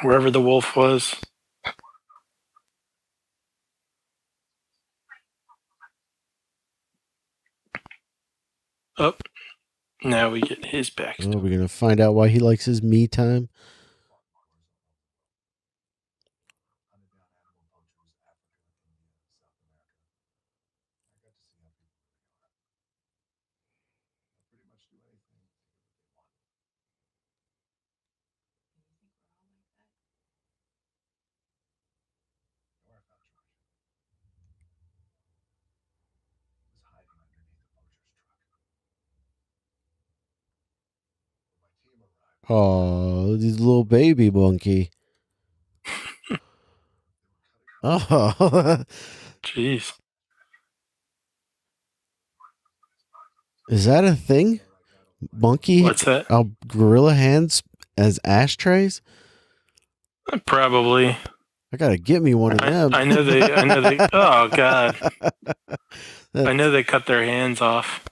wherever the wolf was. Oh, now we get his backstory. Oh, we're going to find out why he likes his me time. Oh, this little baby monkey. Oh, jeez. Is that a thing? Monkey? What's that? Gorilla hands as ashtrays? Probably. I gotta get me one of them. I know they. Oh God. I know they cut their hands off.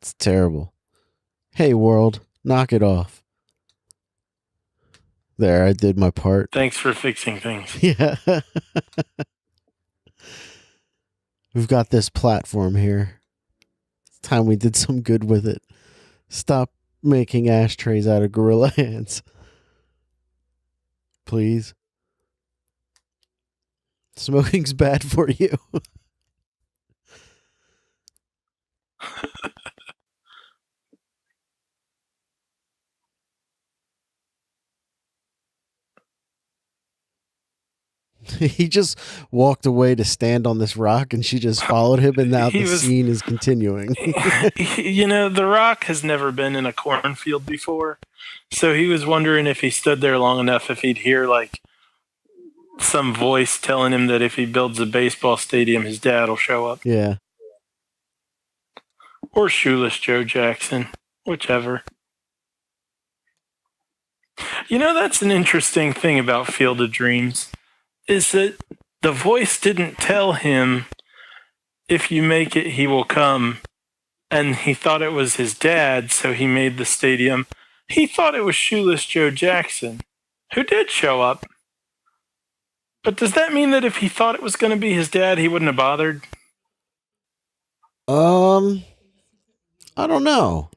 It's terrible. Hey, world, knock it off. There, I did my part. Thanks for fixing things. Yeah. We've got this platform here. It's time we did some good with it. Stop making ashtrays out of gorilla hands. Please. Smoking's bad for you. He just walked away to stand on this rock, and she just followed him, and now scene is continuing. The Rock has never been in a cornfield before, so he was wondering if he stood there long enough, if he'd hear like some voice telling him that if he builds a baseball stadium, his dad will show up. Yeah. Or Shoeless Joe Jackson, whichever. That's an interesting thing about Field of Dreams, is that the voice didn't tell him, if you make it, he will come. And he thought it was his dad, so he made the stadium. He thought it was Shoeless Joe Jackson, who did show up. But does that mean that if he thought it was going to be his dad, he wouldn't have bothered? I don't know.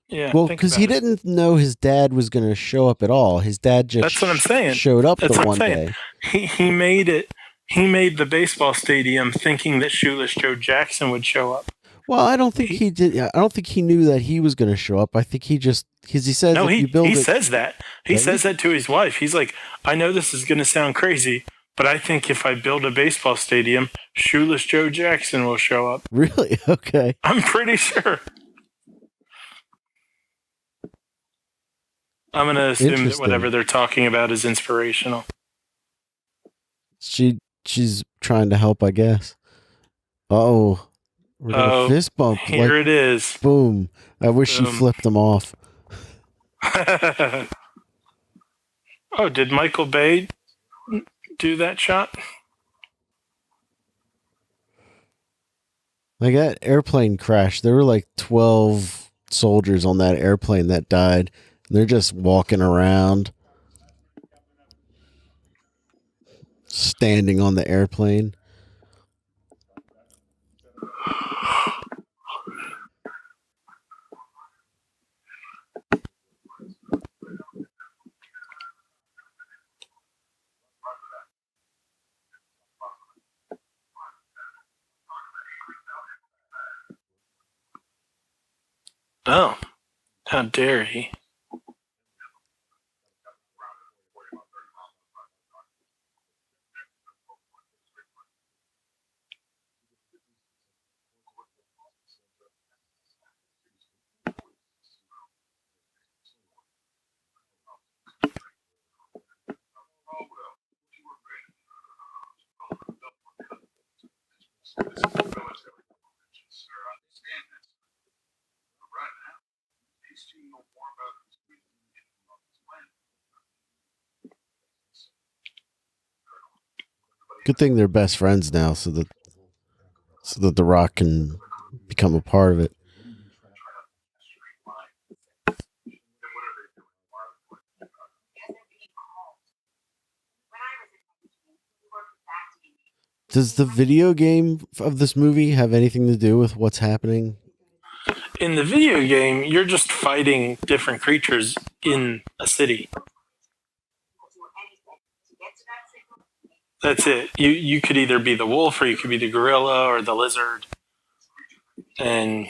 Yeah. Well, because he didn't know his dad was going to show up at all. His dad just That's what I'm saying. Showed up the one day. He made it. He made the baseball stadium thinking that Shoeless Joe Jackson would show up. Well, I don't think he did. I don't think he knew that he was going to show up. I think he just, because he says, he says that. He says that to his wife. He's like, I know this is going to sound crazy, but I think if I build a baseball stadium, Shoeless Joe Jackson will show up. Really? Okay. I'm pretty sure. I'm going to assume that whatever they're talking about is inspirational. She's trying to help, I guess. Oh, we're gonna fist bump. Here it is. Boom. I wish she flipped him off. Oh, did Michael Bay do that shot? Like that airplane crash, there were like 12 soldiers on that airplane that died. They're just walking around, standing on the airplane. Oh, how dare he? Good thing they're best friends now, so that the Rock can become a part of it. Does the video game of this movie have anything to do with what's happening? In the video game, you're just fighting different creatures in a city. That's it. You could either be the wolf, or you could be the gorilla, or the lizard. And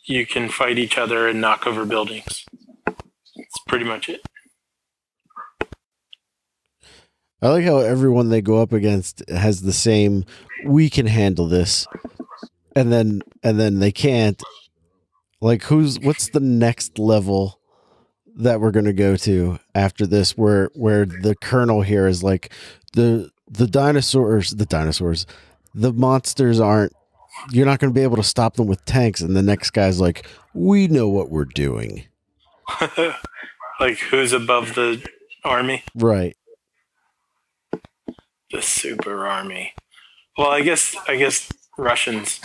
you can fight each other and knock over buildings. That's pretty much it. I like how everyone they go up against has the same, we can handle this. And then they can't. Like, what's the next level that we're going to go to after this, where the colonel here is like, the dinosaurs, the monsters aren't, you're not going to be able to stop them with tanks. And the next guy's like, we know what we're doing. Like, who's above the army? Right. The super army. Well, I guess Russians.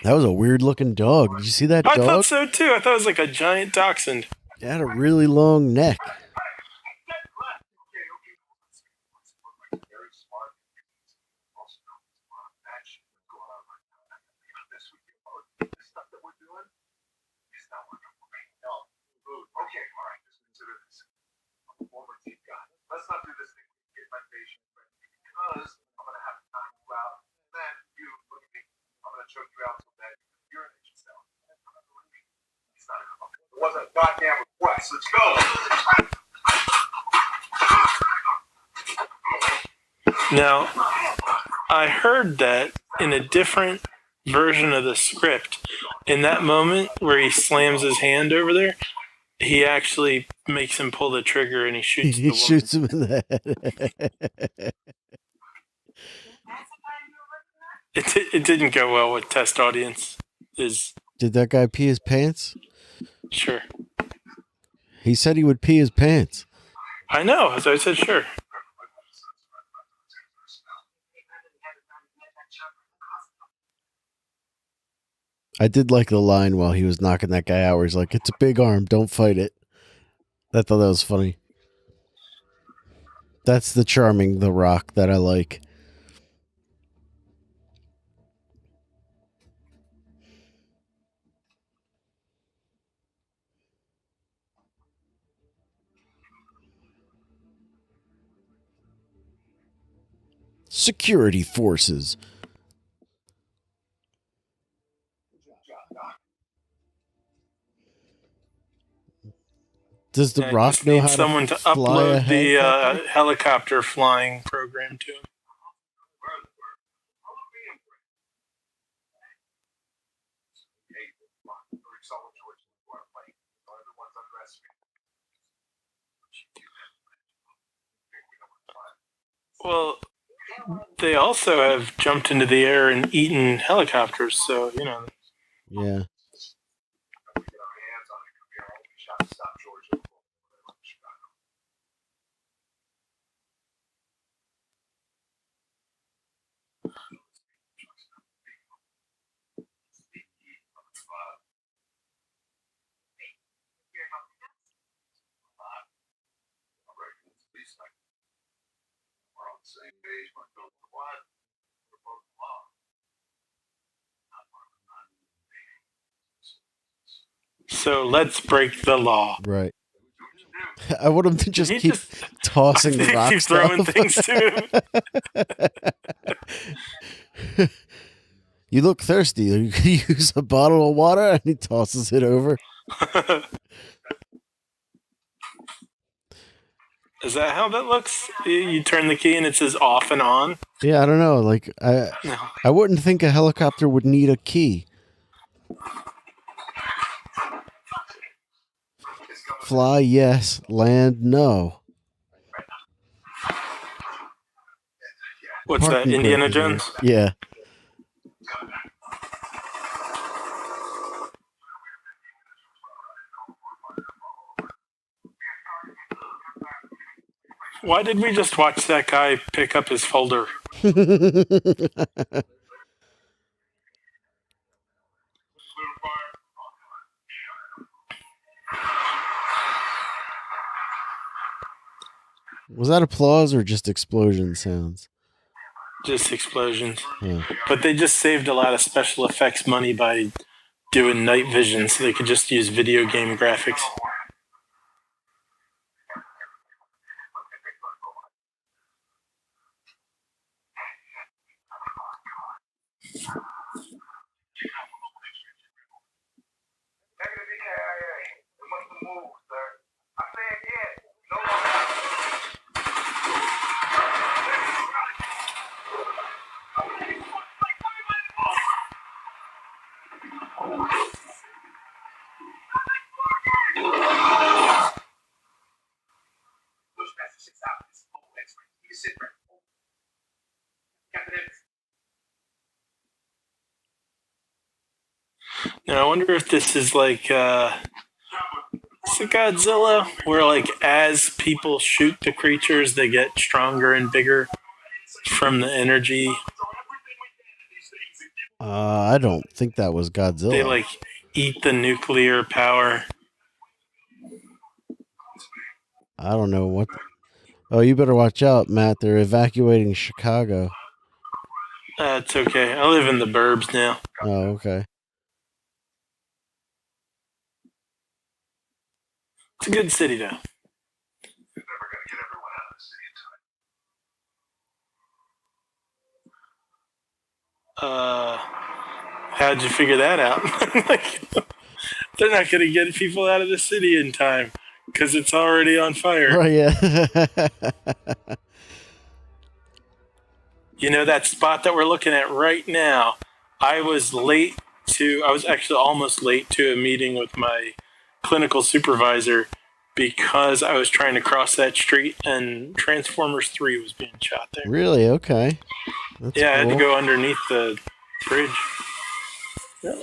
That was a weird looking dog. Did you see that dog? I thought so too. I thought it was like a giant dachshund. It had a really long neck. goddamn request. Let's go. Now, I heard that in a different version of the script, in that moment where he slams his hand over there, he actually makes him pull the trigger and he shoots the He woman. shoots him in the head. It didn't go well with test audience. Did that guy pee his pants? Sure. He said he would pee his pants. I know, as I said, sure. I did like the line while he was knocking that guy out where he's like, it's a big arm, don't fight it. I thought that was funny. That's the charming The Rock that I like. Security forces. Does The Rock know how someone to fly a upload the helicopter? helicopter flying program to him? Well, they also have jumped into the air and eaten helicopters, so, you know. Yeah. So let's break the law. Right. I want him to just keep tossing the rock keep throwing things to him. You look thirsty. You could use a bottle of water, and he tosses it over. Is that how that looks? You turn the key and it says off and on? Yeah, I don't know. Like I wouldn't think a helicopter would need a key. Fly, yes. Land, no. What's that, Indiana Jones? Yeah. Why did we just watch that guy pick up his folder? Was that applause or just explosion sounds? Just explosions. Yeah. But they just saved a lot of special effects money by doing night vision, so they could just use video game graphics. Now, I wonder if this is like, is it Godzilla? Where, like, as people shoot the creatures, they get stronger and bigger from the energy. I don't think that was Godzilla. They, like, eat the nuclear power. I don't know what. Oh, you better watch out, Matt. They're evacuating Chicago. It's okay. I live in the burbs now. Oh, okay. It's a good city, though. How'd you figure that out? they're not going to get people out of the city in time because it's already on fire. Right, yeah. You know, that spot that we're looking at right now, I was actually almost late to a meeting with my clinical supervisor because I was trying to cross that street and Transformers 3 was being shot there. Really? Okay. That's I had to cool. go underneath the bridge. Yeah.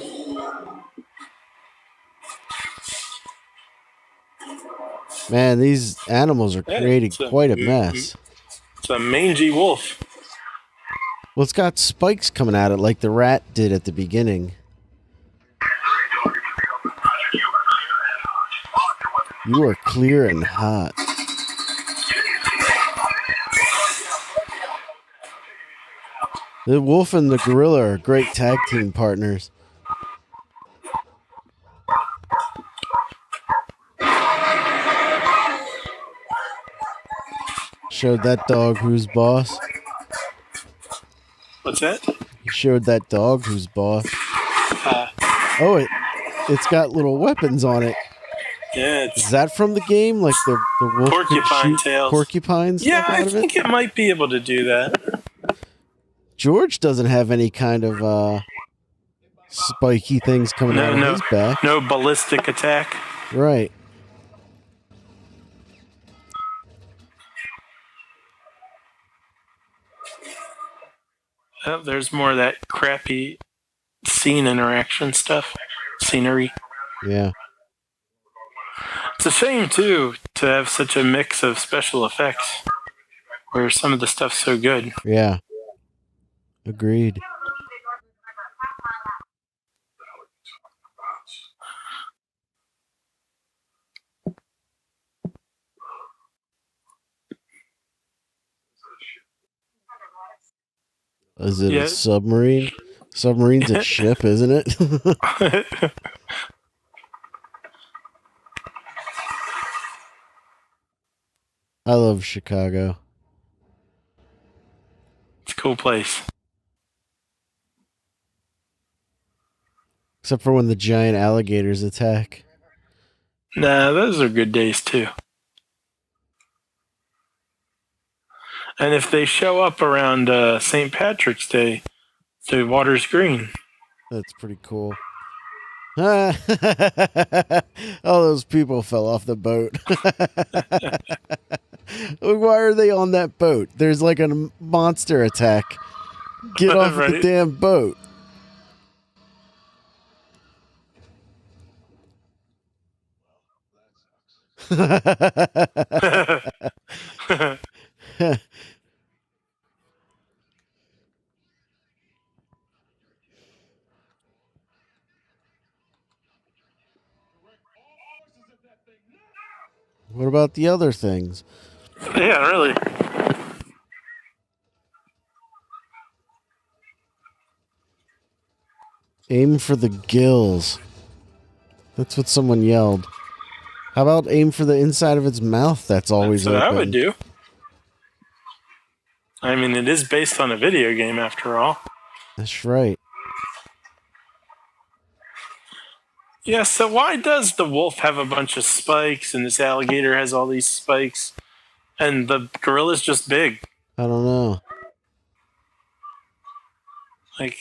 Man, these animals are creating It's quite a mess. It's a mangy wolf. Well, it's got spikes coming at it like the rat did at the beginning. You are clear and hot. The wolf and the gorilla are great tag team partners. Showed that dog who's boss. What's that? He showed that dog who's boss. It's got little weapons on it. Yeah, Is that from the game? Like the wolf porcupine could shoot tails. porcupines? Yeah, stuff I out of think it might be able to do that. George doesn't have any kind of spiky things coming out of his back. No ballistic attack. Right. Oh, there's more of that crappy scene interaction stuff. Scenery. Yeah. It's a shame, too, to have such a mix of special effects where some of the stuff's so good. Yeah. Agreed. Is it a submarine? Submarine's a ship, isn't it? I love Chicago. It's a cool place. Except for when the giant alligators attack. Nah, those are good days, too. And if they show up around St. Patrick's Day, the water's green. That's pretty cool. All those people fell off the boat. Why are they on that boat? There's like a monster attack. Get off the damn boat. What about the other things? Yeah, really. Aim for the gills. That's what someone yelled. How about aim for the inside of its mouth? That's always That's what open. I would do. I mean, it is based on a video game, after all. That's right. Yeah, so why does the wolf have a bunch of spikes and this alligator has all these spikes and the gorilla's just big? I don't know. Like,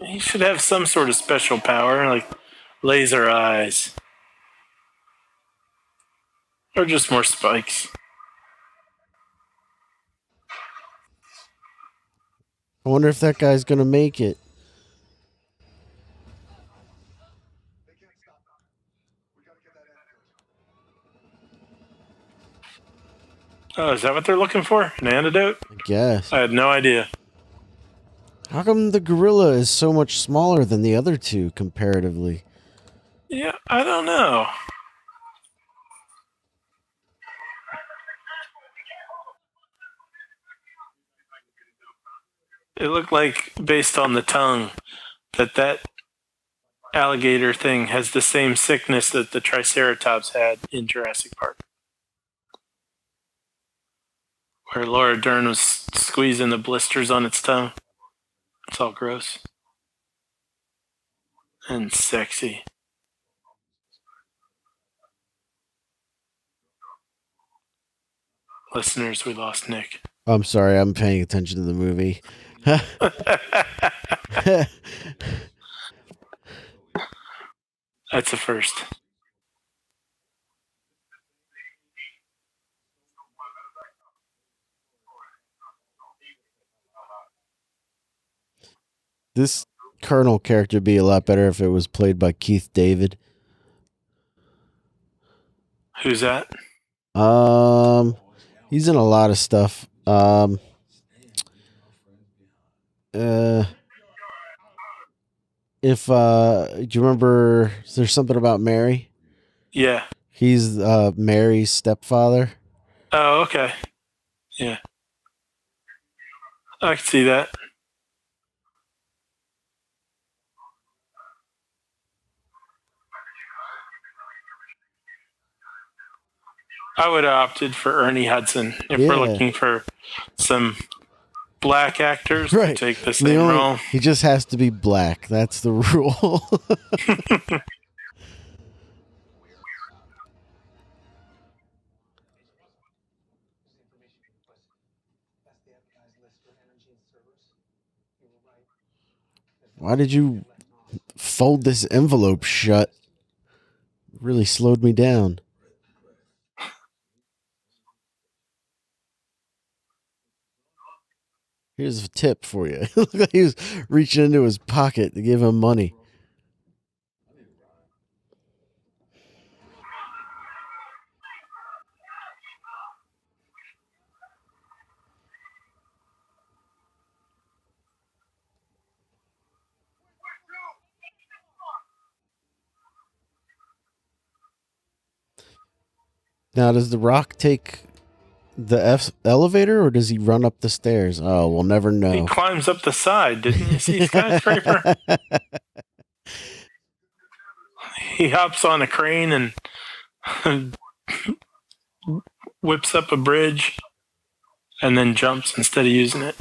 he should have some sort of special power, like laser eyes. Or just more spikes. I wonder if that guy's going to make it. Oh, is that what they're looking for? An antidote? I guess. I had no idea. How come the gorilla is so much smaller than the other two comparatively? Yeah, I don't know. It looked like, based on the tongue, that alligator thing has the same sickness that the Triceratops had in Jurassic Park. Where Laura Dern was squeezing the blisters on its tongue. It's all gross. And sexy. Listeners, we lost Nick. I'm sorry, I'm paying attention to the movie. That's a first. This Colonel character would be a lot better if it was played by Keith David. Who's that? He's in a lot of stuff. If do you remember There's Something About Mary? Yeah. He's Mary's stepfather. Oh, okay. Yeah. I can see that. I would have opted for Ernie Hudson if we're looking for some black actors to take the same role. He just has to be black. That's the rule. Why did you fold this envelope shut? It really slowed me down. Here's a tip for you. Looked like he was reaching into his pocket to give him money. Now, does The Rock take the elevator, or does he run up the stairs? Oh, we'll never know. He climbs up the side. Didn't you see Skyscraper? He hops on a crane and whips up a bridge and then jumps instead of using it.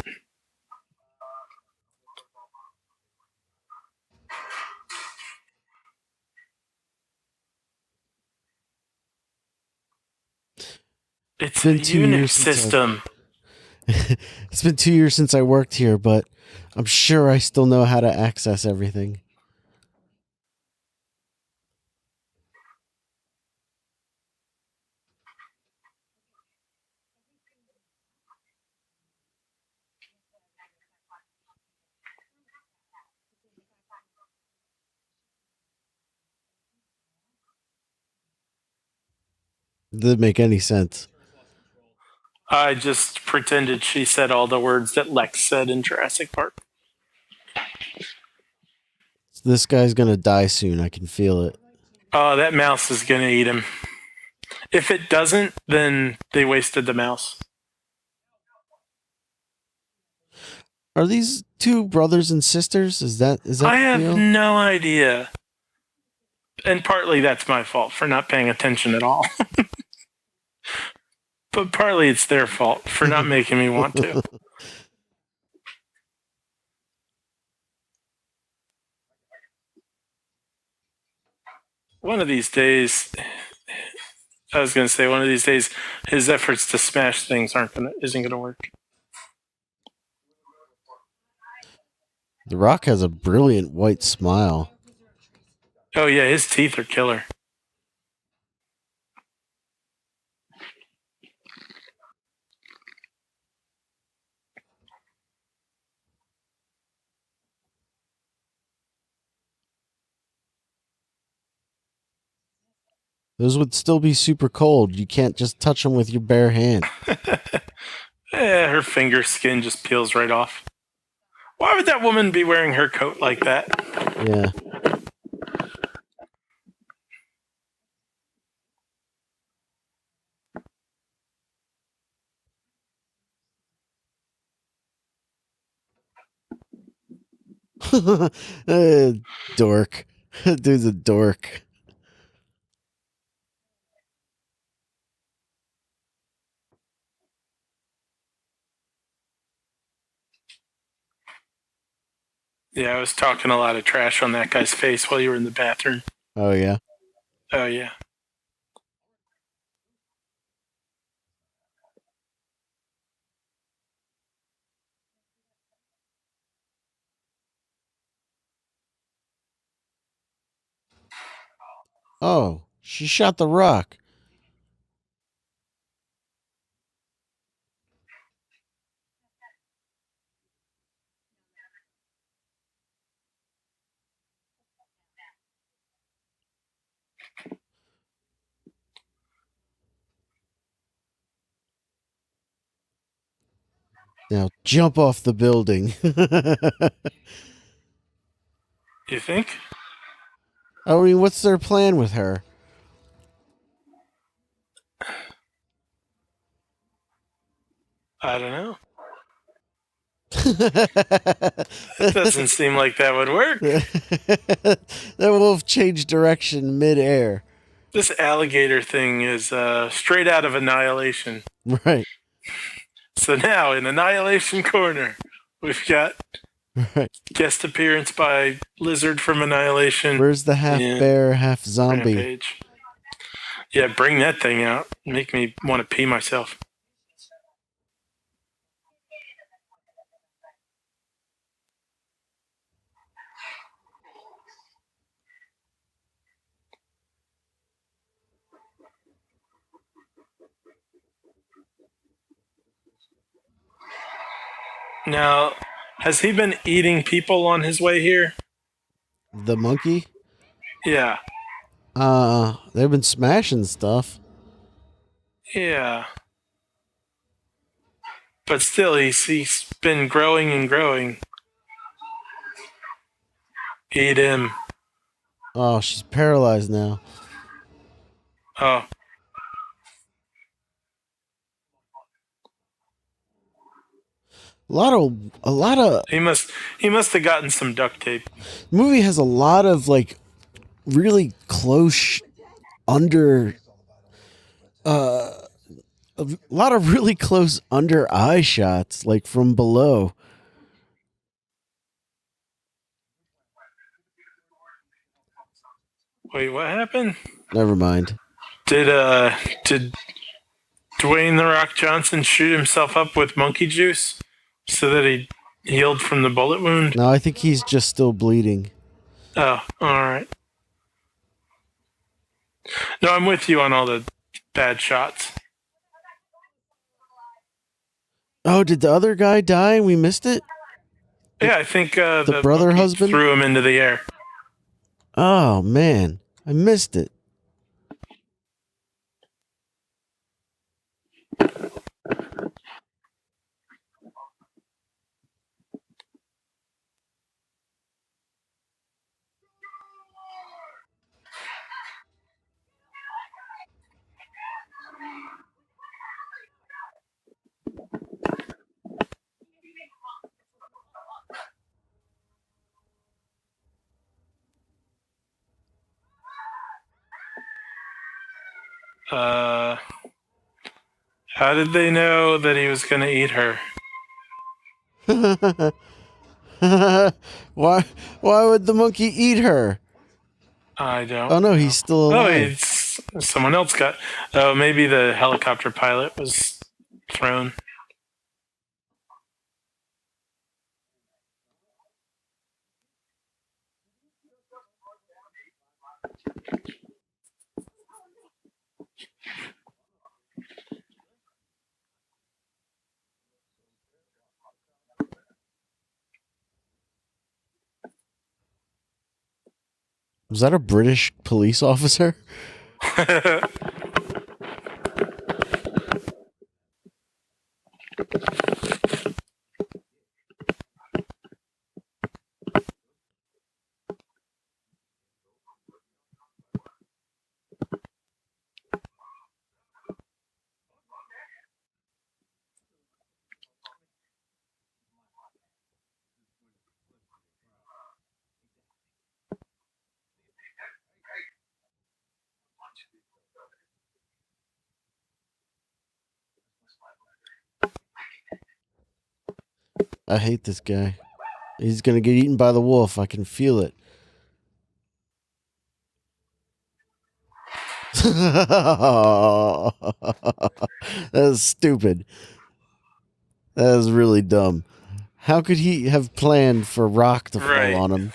It's a Unix system. It's been 2 years since I worked here, but I'm sure I still know how to access everything. Didn't make any sense. I just pretended she said all the words that Lex said in Jurassic Park. This guy's gonna die soon. I can feel it. Oh, that mouse is going to eat him. If it doesn't, then they wasted the mouse. Are these two brothers and sisters? Is that I have the deal? no idea. And partly that's my fault for not paying attention at all. But partly it's their fault for not making me want to. One of these days, his efforts to smash things isn't gonna work. The Rock has a brilliant white smile. Oh yeah, his teeth are killer. Those would still be super cold. You can't just touch them with your bare hand. Her finger skin just peels right off. Why would that woman be wearing her coat like that? Yeah. Dork. Dude's a dork. Yeah, I was talking a lot of trash on that guy's face while you were in the bathroom. Oh, yeah? Oh, yeah. Oh, she shot the rock. Now jump off the building. You think? I mean, what's their plan with her? I don't know. That Doesn't seem like that would work. wolf changed direction midair. This alligator thing is straight out of Annihilation. Right. So now, in Annihilation Corner, we've got guest appearance by Lizard from Annihilation. Where's the half bear, half zombie? Rampage. Yeah, bring that thing out. Make me want to pee myself. Now, has he been eating people on his way here? The monkey? Yeah. They've been smashing stuff. Yeah. But still, he's been growing and growing. Eat him. Oh, she's paralyzed now. Oh. A lot of. He must have gotten some duct tape. The movie has a lot of like really close under. A lot of really close under eye shots, like from below. Wait, what happened? Never mind. Did Dwayne "The Rock" Johnson shoot himself up with monkey juice so that he healed from the bullet wound? No, I think he's just still bleeding. Oh, all right. No, I'm with you on all the bad shots. Oh, did the other guy die and we missed it? Yeah, I think the brother monkey husband threw him into the air. Oh man, I missed it. How did they know that he was going to eat her? Why would the monkey eat her? I don't. Oh no, he's still alive. Oh, someone else got. Oh, maybe the helicopter pilot was thrown. Was that a British police officer? I hate this guy. He's gonna get eaten by the wolf. I can feel it. That is stupid. That is really dumb. How could he have planned for rock to fall on him?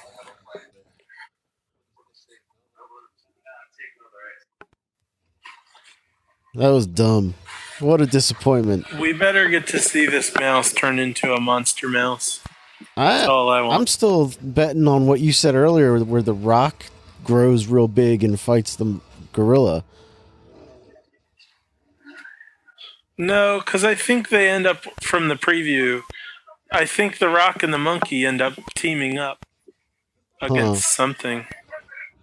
That was dumb. What a disappointment. We better get to see this mouse turn into a monster mouse. That's all I want. I'm still betting on what you said earlier, where the rock grows real big and fights the gorilla. No, because I think they end up, from the preview, I think the rock and the monkey end up teaming up against something.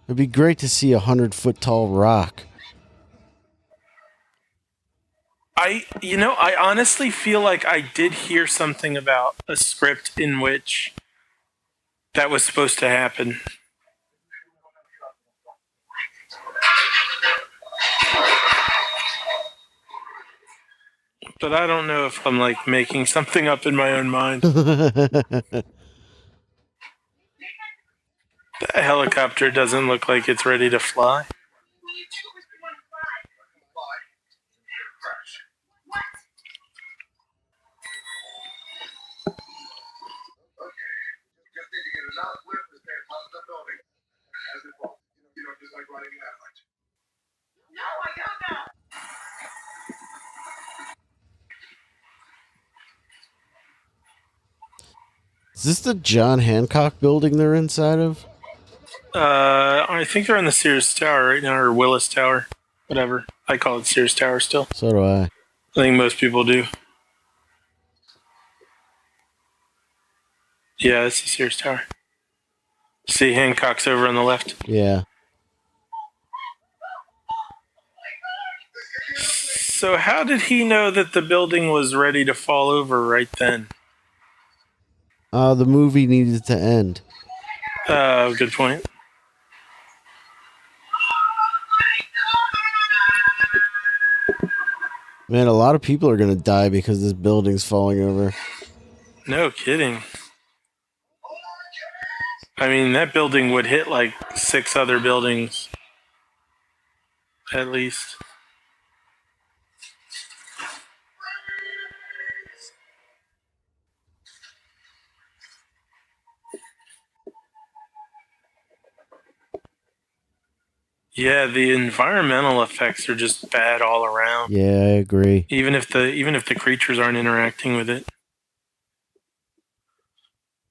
It'd be great to see 100-foot tall rock. I honestly feel like I did hear something about a script in which that was supposed to happen. But I don't know if I'm like making something up in my own mind. The helicopter doesn't look like it's ready to fly. Is this the John Hancock building they're inside of? I think they're in the Sears Tower right now, or Willis Tower. Whatever. I call it Sears Tower still. So do I. I think most people do. Yeah, it's the Sears Tower. See, Hancock's over on the left. Yeah. So how did he know that the building was ready to fall over right then? The movie needed to end. Good point. Man, a lot of people are going to die because this building's falling over. No kidding. I mean, that building would hit like 6 other buildings. At least. Yeah, the environmental effects are just bad all around. Yeah, I agree. Even if the creatures aren't interacting with it.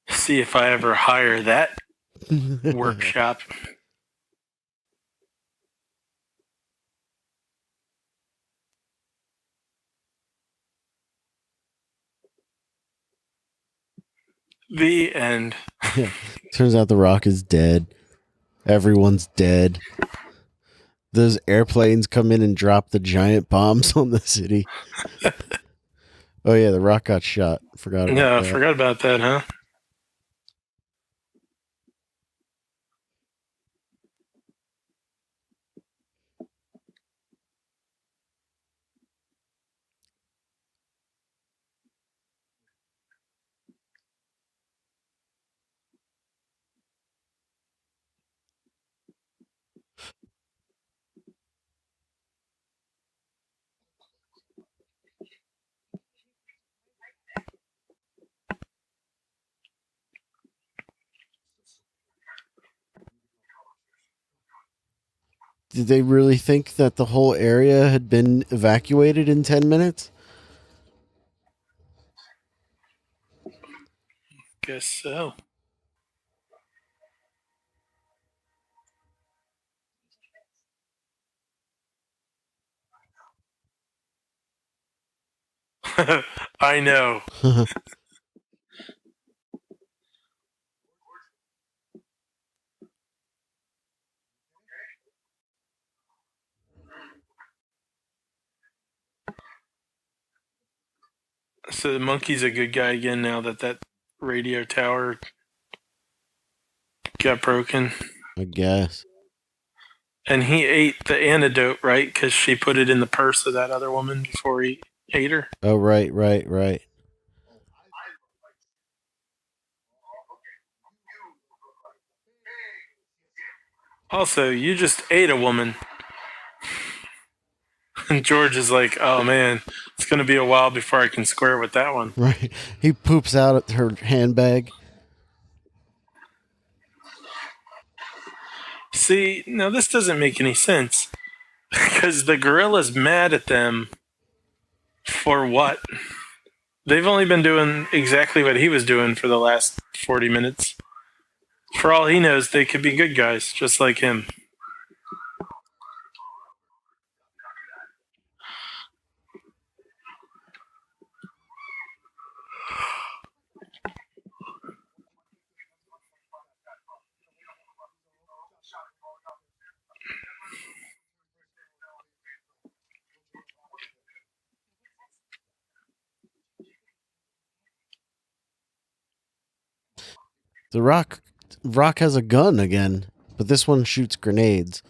See if I ever hire that workshop. The end. Turns out the rock is dead. Everyone's dead. Those airplanes come in and drop the giant bombs on the city. Oh yeah, the rock got shot. Forgot about that. I forgot about that, huh? Did they really think that the whole area had been evacuated in 10 minutes? Guess so. I know. So the monkey's a good guy again now that radio tower got broken. I guess. And he ate the antidote, right? Because she put it in the purse of that other woman before he ate her. Oh, right. Also, you just ate a woman. And George is like, oh man, it's going to be a while before I can square with that one. Right. He poops out at her handbag. See, now this doesn't make any sense. Because the gorilla's mad at them for what? They've only been doing exactly what he was doing for the last 40 minutes. For all he knows, they could be good guys, just like him. The Rock has a gun again, but this one shoots grenades.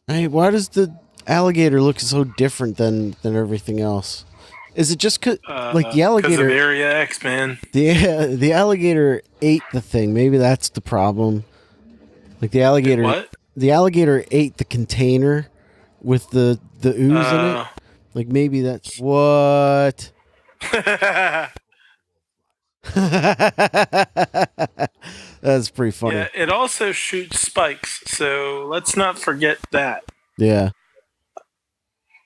Hey, why does the alligator look so different than everything else? Is it just like the Because alligator? of Area X, man. The alligator ate the thing. Maybe that's the problem. Like the alligator. What? The alligator ate the container with the ooze in it. Like maybe that's what. That's pretty funny. Yeah, it also shoots spikes, so let's not forget that. Yeah.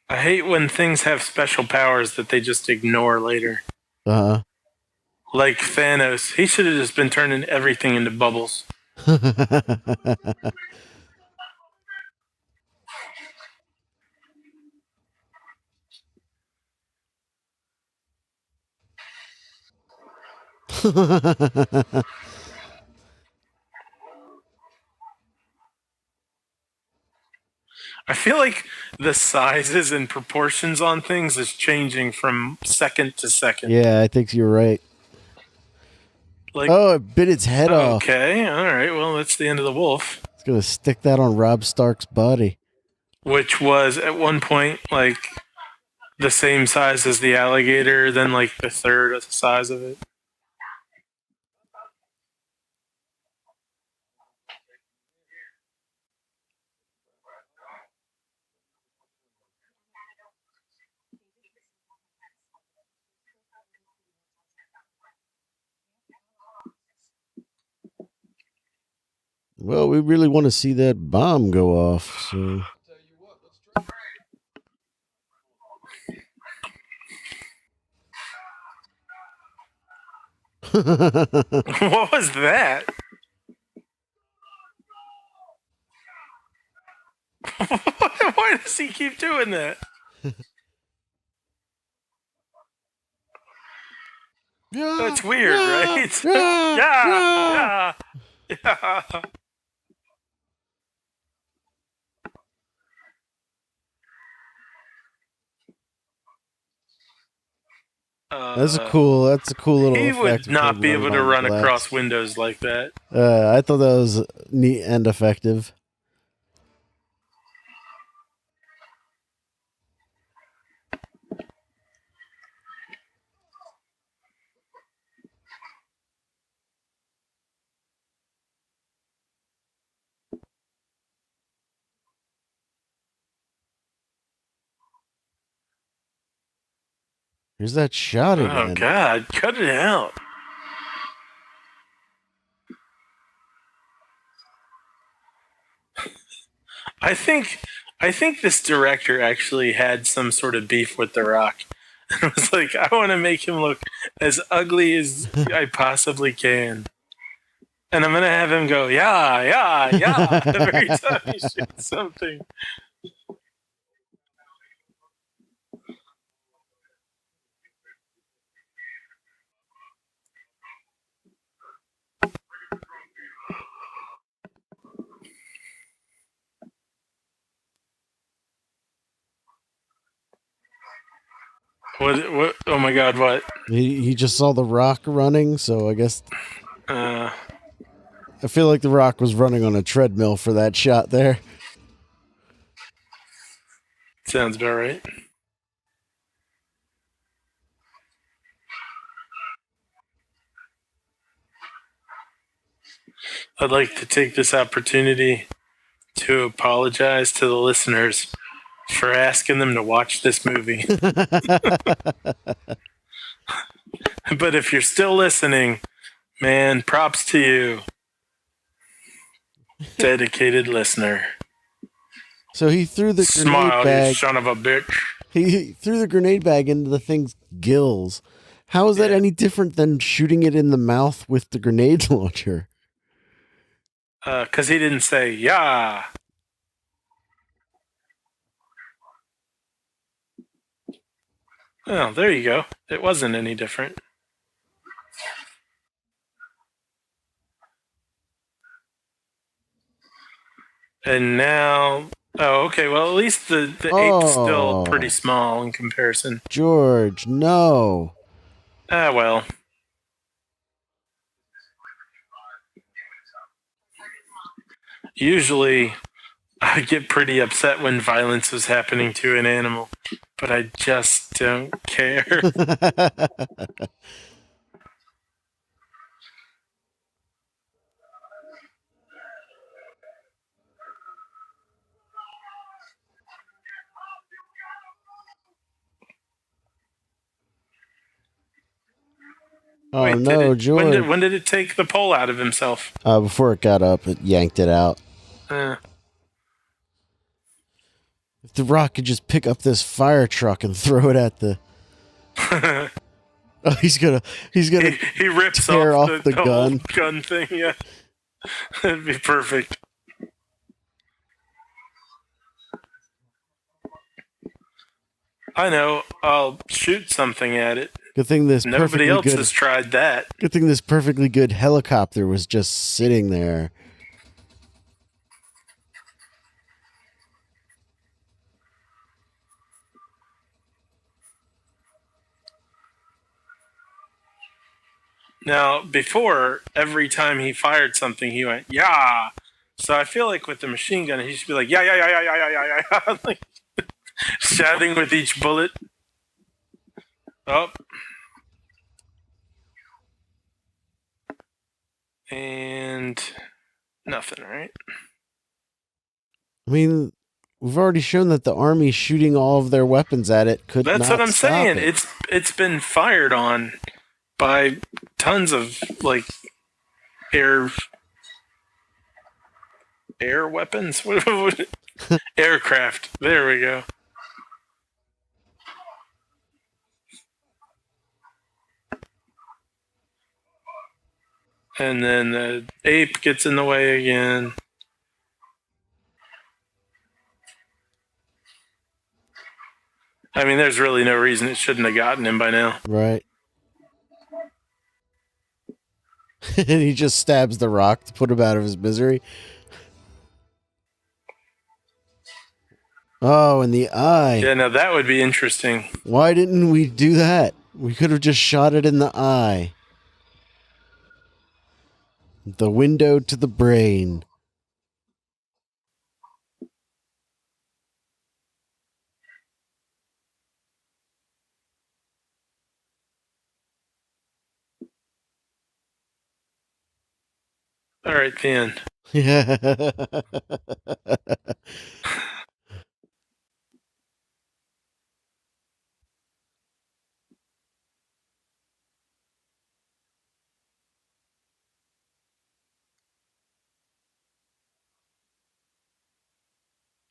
I hate when things have special powers that they just ignore later. Uh-huh. Like Thanos. He should have just been turning everything into bubbles. I feel like the sizes and proportions on things is changing from second to second. Yeah, I think you're right. Like, oh, it bit its head off. Okay, all right. Well, that's the end of the wolf. It's gonna stick that on Rob Stark's body. Which was at one point like the same size as the alligator, then like the third of the size of it. Well, we really want to see that bomb go off, so. What was that? Why does he keep doing that? Yeah, That's weird, right? Yeah. Yeah. That's a cool little He effect. would not be able to run across windows like that. I thought that was neat and effective. Here's that shot again. Oh God, cut it out. I think this director actually had some sort of beef with The Rock. It was like, I want to make him look as ugly as I possibly can. And I'm going to have him go, yeah, every time he shoots something. What? Oh my God, what? He just saw The Rock running, so I guess. I feel like The Rock was running on a treadmill for that shot there. Sounds about right. I'd like to take this opportunity to apologize to the listeners for asking them to watch this movie. But if you're still listening, man, props to you. Dedicated listener. So he threw the grenade Smile, bag. you son of a bitch. He threw the grenade bag into the thing's gills. How is that any different than shooting it in the mouth with the grenade launcher? Because he didn't say, yeah. Oh, there you go. It wasn't any different. And now... Oh, okay. Well, at least the ape's still pretty small in comparison. George, no. Ah, well. Usually, I get pretty upset when violence is happening to an animal, but I just don't care. Oh, Wait, no, George. When did it take the pole out of himself? Before it got up, it yanked it out. If The Rock could just pick up this fire truck and throw it at the... Oh, he's gonna he rips tear off off the gun. whole gun thing, yeah. That'd be perfect. I know, I'll shoot something at it. Good thing this Nobody else has tried that. Good thing this perfectly good helicopter was just sitting there. Now, before, every time he fired something, he went, yeah. So I feel like with the machine gun, he should be like, yeah, yeah, yeah, yeah, yeah, yeah, yeah, yeah. Like, shouting with each bullet. Oh. And nothing, right? I mean, we've already shown that the army shooting all of their weapons at it could not That's what I'm stop saying. it. It's been fired on by tons of like air weapons. Aircraft. There we go. And then the ape gets in the way again. I mean, there's really no reason it shouldn't have gotten him by now. Right. And he just stabs The Rock to put him out of his misery. Oh, in the eye. Yeah, now that would be interesting. Why didn't we do that? We could have just shot it in the eye. The window to the brain. All right, the end. Yeah.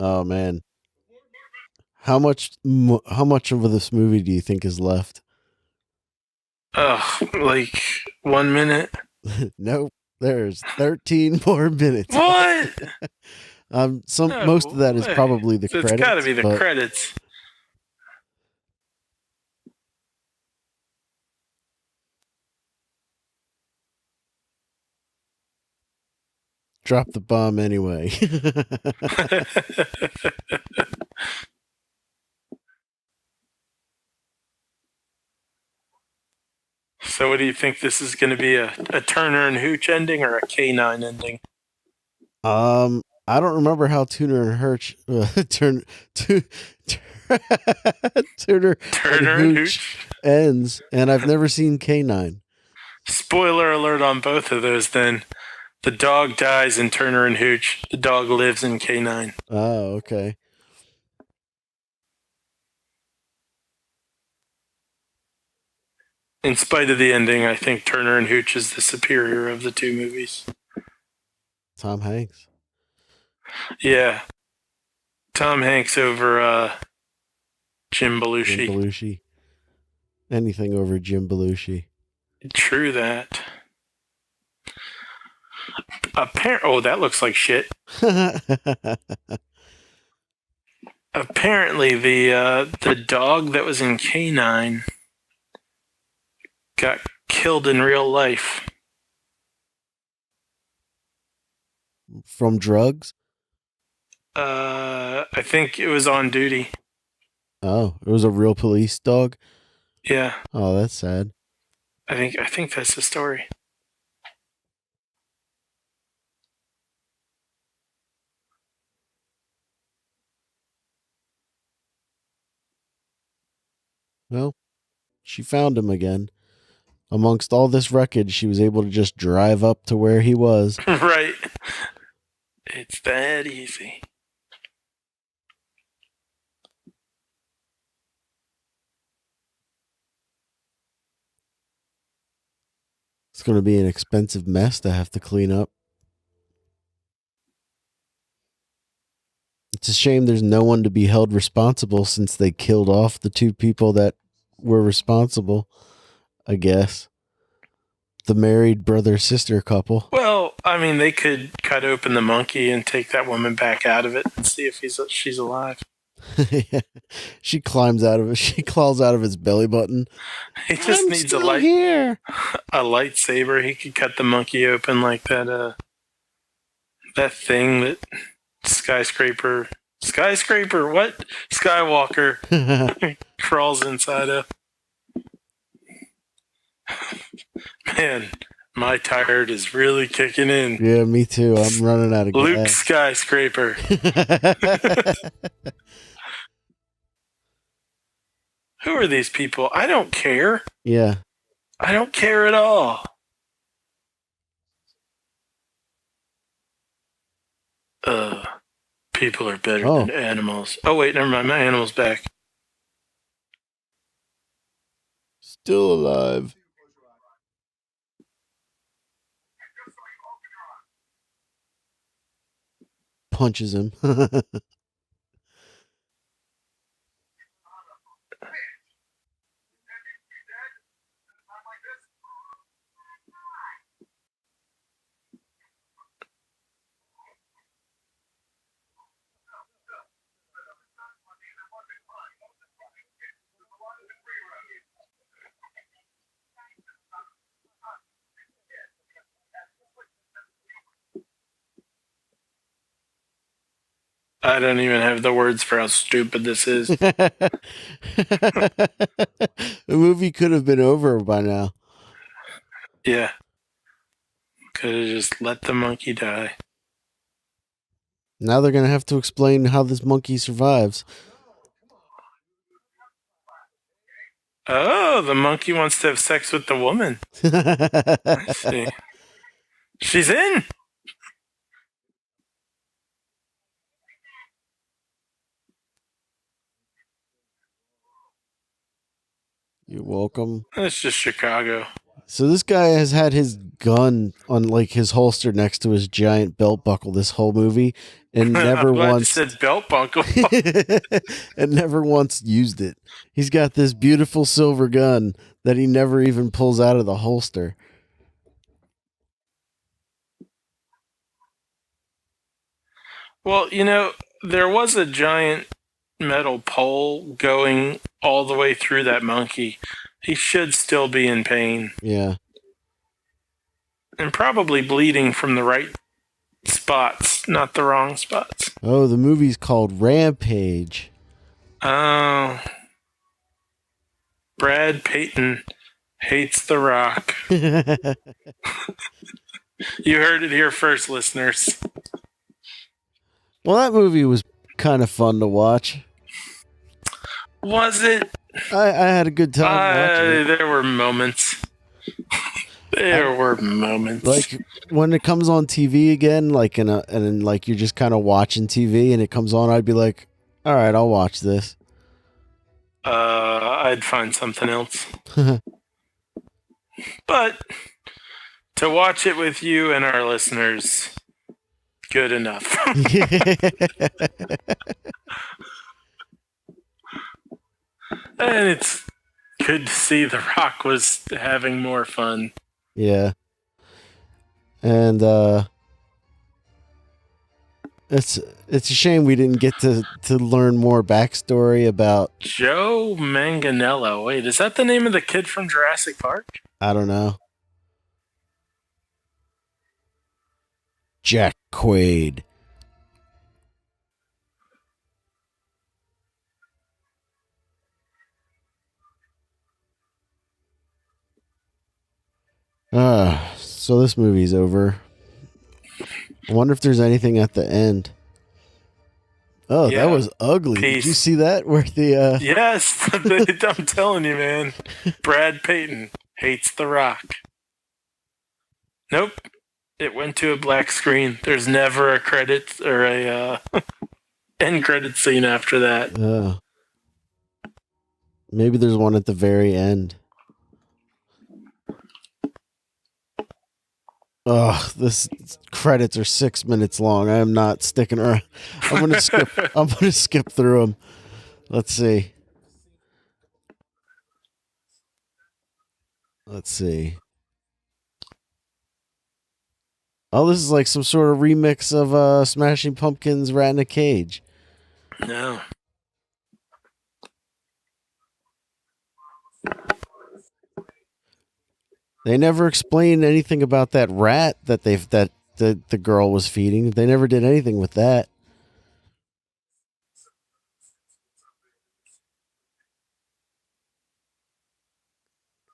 Oh man. How much of this movie do you think is left? Like 1 minute. Nope. There's 13 more minutes. What? Most of that is probably the credits. It's got to be the credits. Drop the bomb anyway. So So what do you think? This is going to be a Turner and Hooch ending or a K9 ending? I don't remember how Turner and Hooch Turner and Hooch ends, and I've never seen K9. Spoiler alert on both of those then. The dog dies in Turner and Hooch. The dog lives in K9. Oh, okay. In spite of the ending, I think Turner and Hooch is the superior of the two movies. Tom Hanks. Yeah. Tom Hanks over Jim Belushi. Jim Belushi. Anything over Jim Belushi. True that. Oh, that looks like shit. Apparently, the dog that was in K9 got killed in real life. From drugs? I think it was on duty. Oh, it was a real police dog? Yeah. Oh, that's sad. I think that's the story. Well, she found him again. Amongst all this wreckage, she was able to just drive up to where he was. Right. It's that easy. It's going to be an expensive mess to have to clean up. It's a shame there's no one to be held responsible since they killed off the two people that were responsible, I guess. The married brother-sister couple. Well, I mean, they could cut open the monkey and take that woman back out of it and see if she's alive. Yeah. She climbs out of it. She claws out of his belly button. He just needs a lightsaber. He could cut the monkey open like that thing that skyscraper, what? Skywalker crawls inside of. Man, my tired is really kicking in. Yeah, me too. I'm running out of gas. Luke Skyscraper. Who are these people? I don't care. Yeah. I don't care at all. People are better than animals. Oh, wait, never mind. My animal's back. Still alive. Punches him. I don't even have the words for how stupid this is. The movie could have been over by now. Yeah. Could have just let the monkey die. Now they're going to have to explain how this monkey survives. Oh, the monkey wants to have sex with the woman. I see. She's in. You're welcome. That's just Chicago. So this guy has had his gun on like his holster next to his giant belt buckle this whole movie and never once said belt buckle. and never once used it. He's got this beautiful silver gun that he never even pulls out of the holster. Well, there was a giant metal pole going all the way through that monkey. He should still be in pain. Yeah. And probably bleeding from the right spots, not the wrong spots. Oh, the movie's called Rampage. Oh. Brad Payton hates The Rock. You heard it here first, listeners. Well, that movie was kind of fun to watch. Was it? I had a good time watching it. There were moments. There were moments. Like when it comes on TV again, like and then like you're just kind of watching TV and it comes on, I'd be like, all right, I'll watch this. I'd find something else. But to watch it with you and our listeners, good enough. And it's good to see The Rock was having more fun. Yeah. And it's a shame we didn't get to learn more backstory about Joe Manganiello. Wait, is that the name of the kid from Jurassic Park? I don't know. Jack Quaid. So this movie's over. I wonder if there's anything at the end. Oh, Yeah. that was ugly. Peace. Did you see that? Where the Yes, I'm telling you, man. Brad Payton hates The Rock. Nope. It went to a black screen. There's never a credit or a end credit scene after that. Maybe there's one at the very end. Oh, this credits are 6 minutes long. I am not sticking around. I'm gonna skip. I'm gonna skip through them. Let's see. Oh, this is like some sort of remix of Smashing Pumpkins' "Rat in a Cage." No. They never explained anything about that rat that the girl was feeding. They never did anything with that.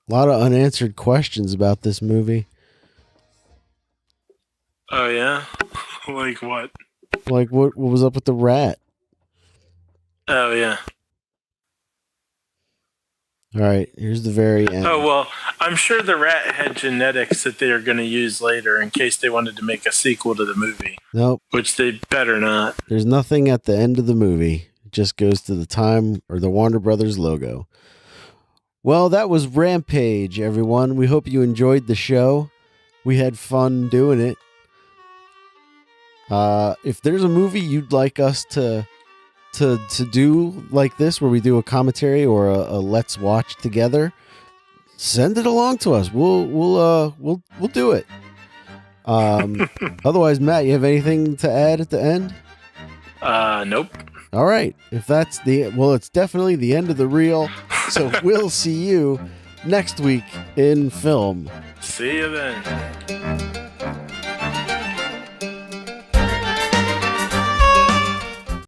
A lot of unanswered questions about this movie. Oh, yeah? Like what? Like what was up with the rat? Oh, yeah. All right, here's the very end. Oh, well, I'm sure the rat had genetics that they are going to use later in case they wanted to make a sequel to the movie. Nope. Which they better not. There's nothing at the end of the movie. It just goes to the time or the Warner Brothers logo. Well, that was Rampage, everyone. We hope you enjoyed the show. We had fun doing it. If there's a movie you'd like us to do like this, where we do a commentary or a let's watch together, send it along to us. We'll do it. Otherwise, Matt, you have anything to add at the end? Nope. All right. If that's it's definitely the end of the reel. So we'll see you next week in film. See you then.